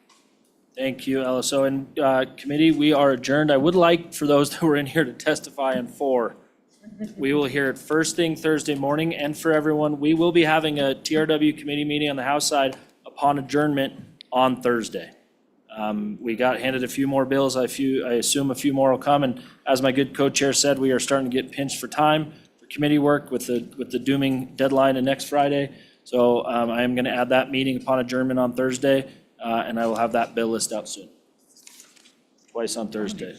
Thank you, LSO. And committee, we are adjourned. I would like for those that were in here to testify on 4. We will hear it first thing Thursday morning, and for everyone, we will be having a TRW committee meeting on the House side upon adjournment on Thursday. We got handed a few more bills. I assume a few more will come, and as my good co-chair said, we are starting to get pinched for time for committee work with the dooming deadline of next Friday. So I am going to add that meeting upon adjournment on Thursday, and I will have that bill list out soon. Twice on Thursday.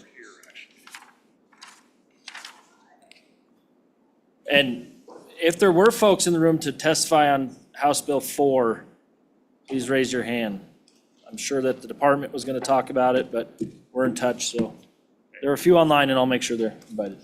And if there were folks in the room to testify on House Bill 4, please raise your hand. I'm sure that the department was going to talk about it, but we're in touch, so there are a few online, and I'll make sure they're invited.